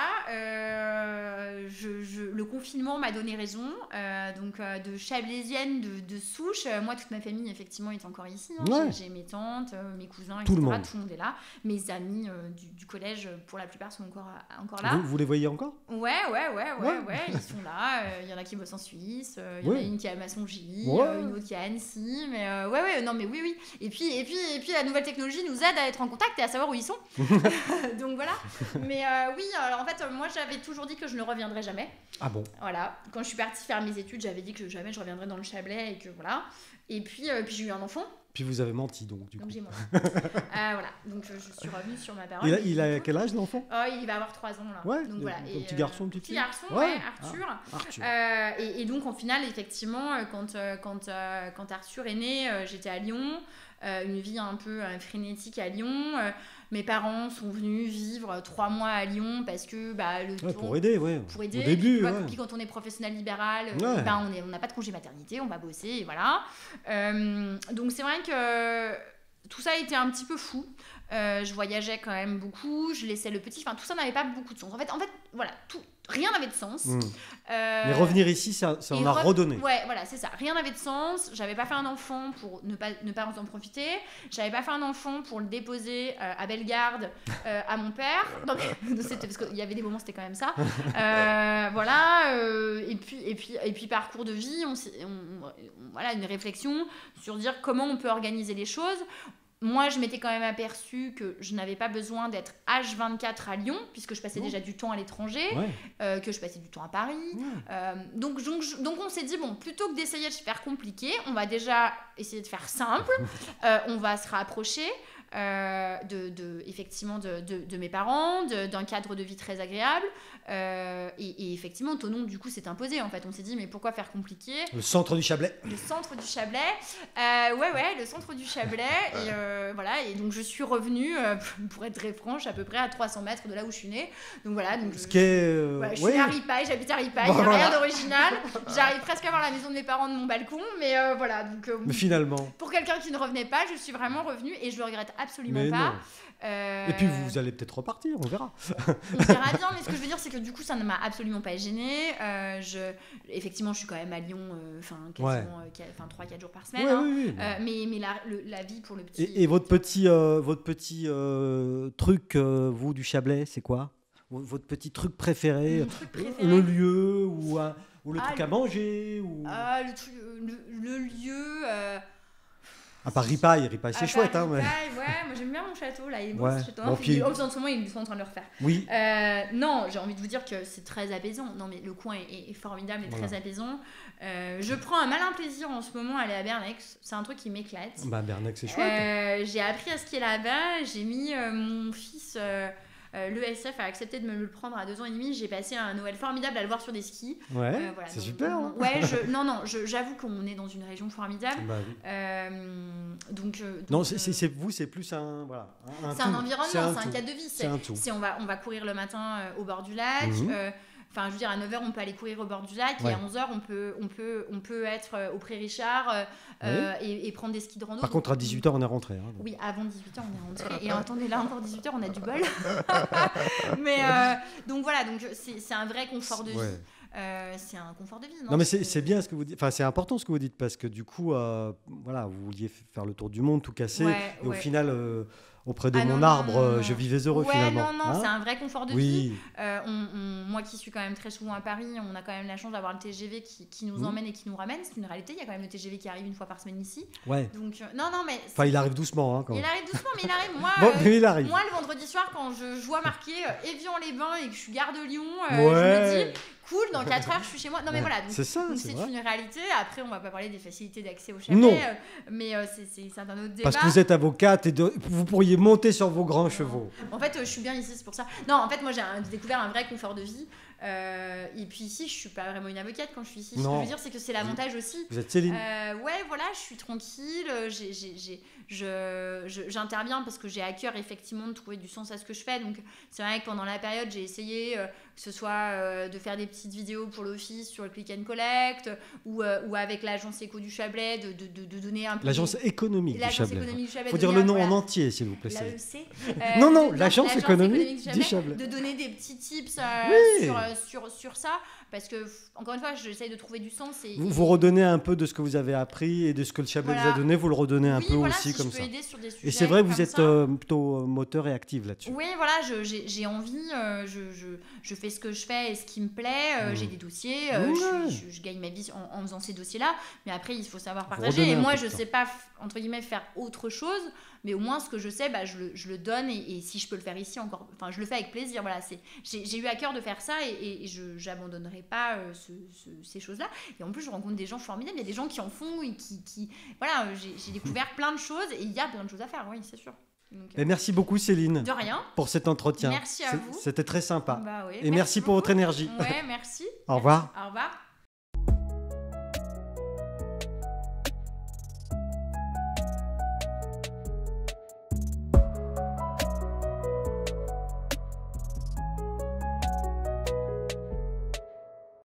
Le confinement m'a donné raison. De chablaisienne de souche. Moi, toute ma famille, effectivement, est encore ici. J'ai mes tantes, mes cousins, etc. Tout le monde est là. Mes amis du collège, pour la plupart, sont encore là. Vous les voyez encore ? Ouais, ils sont là. Il y en a qui bossent en Suisse, il y en a une qui est à Massongy, une autre qui est à Annecy. Mais oui. Et puis la nouvelle technologie nous aide à être en contact et à savoir où ils sont. Donc voilà. Mais oui, alors en fait, moi j'avais toujours dit que je ne reviendrais jamais. Ah bon ? Voilà. Quand je suis partie faire mes études, j'avais dit que jamais je reviendrais dans le Chablais, et que voilà. Et puis j'ai eu un enfant. Puis vous avez menti donc du coup. Donc j'ai menti. Voilà, donc je suis revenue sur ma parole. Il a quel âge l'enfant ? Il va avoir 3 ans là. Ouais. Donc voilà. Un petit garçon, petite fille. Petit garçon, Arthur. Arthur. Et donc en final, effectivement, quand Arthur est né, j'étais à Lyon. Une vie un peu frénétique à Lyon. Mes parents sont venus vivre 3 mois à Lyon parce que le temps, pour aider. Au début. Puis quand on est professionnel libéral, on n'a pas de congé maternité, on va bosser, et voilà. Donc c'est vrai que tout ça était un petit peu fou. Je voyageais quand même beaucoup, je laissais le petit, enfin tout ça n'avait pas beaucoup de sens. En fait voilà, rien n'avait de sens. Mais revenir ici, ça en a redonné. Ouais, voilà, c'est ça. Rien n'avait de sens. J'avais pas fait un enfant pour ne pas en profiter. J'avais pas fait un enfant pour le déposer à Bellegarde à mon père. Donc, c'était parce qu'il y avait des moments, c'était quand même ça. Voilà. Et puis parcours de vie, voilà, une réflexion sur dire comment on peut organiser les choses. Moi, je m'étais quand même aperçue que je n'avais pas besoin d'être H24 à Lyon, puisque je passais déjà du temps à l'étranger, que je passais du temps à Paris. Donc on s'est dit, bon, plutôt que d'essayer de se faire compliqué, on va déjà essayer de faire simple. On va se rapprocher effectivement de mes parents, d'un cadre de vie très agréable. Et effectivement, Thonon, du coup, s'est imposé. En fait, on s'est dit, mais pourquoi faire compliqué ? Le centre du Chablais. Le centre du Chablais. Le centre du Chablais. Et voilà. Et donc, je suis revenue, pour être très franche, à peu près à 300 mètres de là où je suis née. Donc voilà. Donc, ce qui est. je suis née à Ripaille, j'habite à Ripaille. Il n'y a rien d'original. J'arrive presque à voir la maison de mes parents de mon balcon. Mais voilà. Donc, mais finalement. Pour quelqu'un qui ne revenait pas, je suis vraiment revenue et je le regrette absolument pas. Et puis vous allez peut-être repartir, on verra. On verra bien, mais ce que je veux dire, c'est que du coup, ça ne m'a absolument pas gênée. Effectivement, je suis quand même à Lyon, quasiment 3-4 jours par semaine. Mais la vie pour le petit. Et votre petit truc, vous, du Chablais, c'est quoi ? Votre petit truc préféré, le lieu ou le truc à manger ou... le lieu. À part Ripaille, c'est chouette. Ripaille, ouais, moi j'aime bien mon château, là, il est beau ce château. En ce moment, ils sont en train de le refaire. Oui. Non, j'ai envie de vous dire que c'est très apaisant. Non, mais le coin est formidable et très apaisant. Je prends un malin plaisir en ce moment à aller à Bernex. C'est un truc qui m'éclate. Bernex, c'est chouette. J'ai appris à skier là-bas. J'ai mis mon fils... l'ESF a accepté de me le prendre à 2 ans et demi. J'ai passé un Noël formidable à le voir sur des skis. Voilà, c'est super. Hein. Ouais, j'avoue qu'on est dans une région formidable. Non, c'est plus un voilà. C'est un environnement, c'est un cadre de vie. C'est un tout. On va courir le matin au bord du lac. Enfin, je veux dire, à 9h, on peut aller courir au bord du lac et à 11h, on peut être au Pré Richard et prendre des skis de rando. Par contre, à 18h, on est rentré. Hein, oui, avant 18h, on est rentré. Et attendez, là encore 18h, on a du bol. Mais donc voilà, c'est un vrai confort de vie. C'est un confort de vie. Non mais c'est bien ce que vous dites. Enfin, c'est important ce que vous dites parce que du coup, voilà, vous vouliez faire le tour du monde, tout casser, et au final. Auprès de mon arbre, je vivais heureux finalement. C'est un vrai confort de vie. Moi qui suis quand même très souvent à Paris, on a quand même la chance d'avoir le TGV qui nous emmène et qui nous ramène. C'est une réalité, il y a quand même le TGV qui arrive une fois par semaine ici. Donc, mais... Enfin, il arrive doucement. Quand même. Il arrive doucement, mais il arrive. Moi, le vendredi soir, quand je vois marqué Évian-les-Bains et que je suis gare de Lyon, je me dis... Cool, dans 4 heures, je suis chez moi. Non, mais voilà, donc, c'est une réalité. Après, on va pas parler des facilités d'accès au Chablais, mais c'est un autre débat. Parce que vous êtes avocate et vous pourriez monter sur vos grands chevaux. En fait, je suis bien ici, c'est pour ça. Non, en fait, moi, j'ai découvert un vrai confort de vie. Et puis ici, je suis pas vraiment une avocate quand je suis ici. Ce que je veux dire, c'est que c'est l'avantage aussi. Vous êtes Céline. Voilà, je suis tranquille. J'interviens parce que j'ai à cœur effectivement de trouver du sens à ce que je fais. Donc c'est vrai que pendant la période, j'ai essayé que ce soit de faire des petites vidéos pour l'office sur le click and collect ou avec l'agence éco du Chablais de donner un peu. L'agence économique du Chablais. Il faut dire le nom en entier, s'il vous plaît. L'AEC. Non, l'agence économique du Chablais. De donner des petits tips sur ça, parce que encore une fois, j'essaye de trouver du sens. Vous redonnez un peu de ce que vous avez appris et de ce que le Chablais vous a donné, vous le redonnez un peu aussi, comme ça. Et c'est vrai que vous êtes plutôt moteur et active là-dessus. Oui, voilà, j'ai envie, je fais ce que je fais et ce qui me plaît. J'ai des dossiers, je gagne ma vie en faisant ces dossiers-là, mais après il faut savoir partager. Et moi, je sais pas entre guillemets faire autre chose, mais au moins ce que je sais, je le donne, et si je peux le faire ici encore, enfin je le fais avec plaisir. Voilà, j'ai eu à cœur de faire ça, et je n'abandonnerai pas ces choses-là. Et en plus, je rencontre des gens formidables. Il y a des gens qui en font et qui voilà, j'ai découvert plein de choses, et il y a plein de choses à faire, oui, c'est sûr. Donc, merci beaucoup Céline. De rien. Pour cet entretien. Merci à vous. C'était très sympa. Oui, et merci pour votre énergie. Ouais, merci. Au revoir. Au revoir.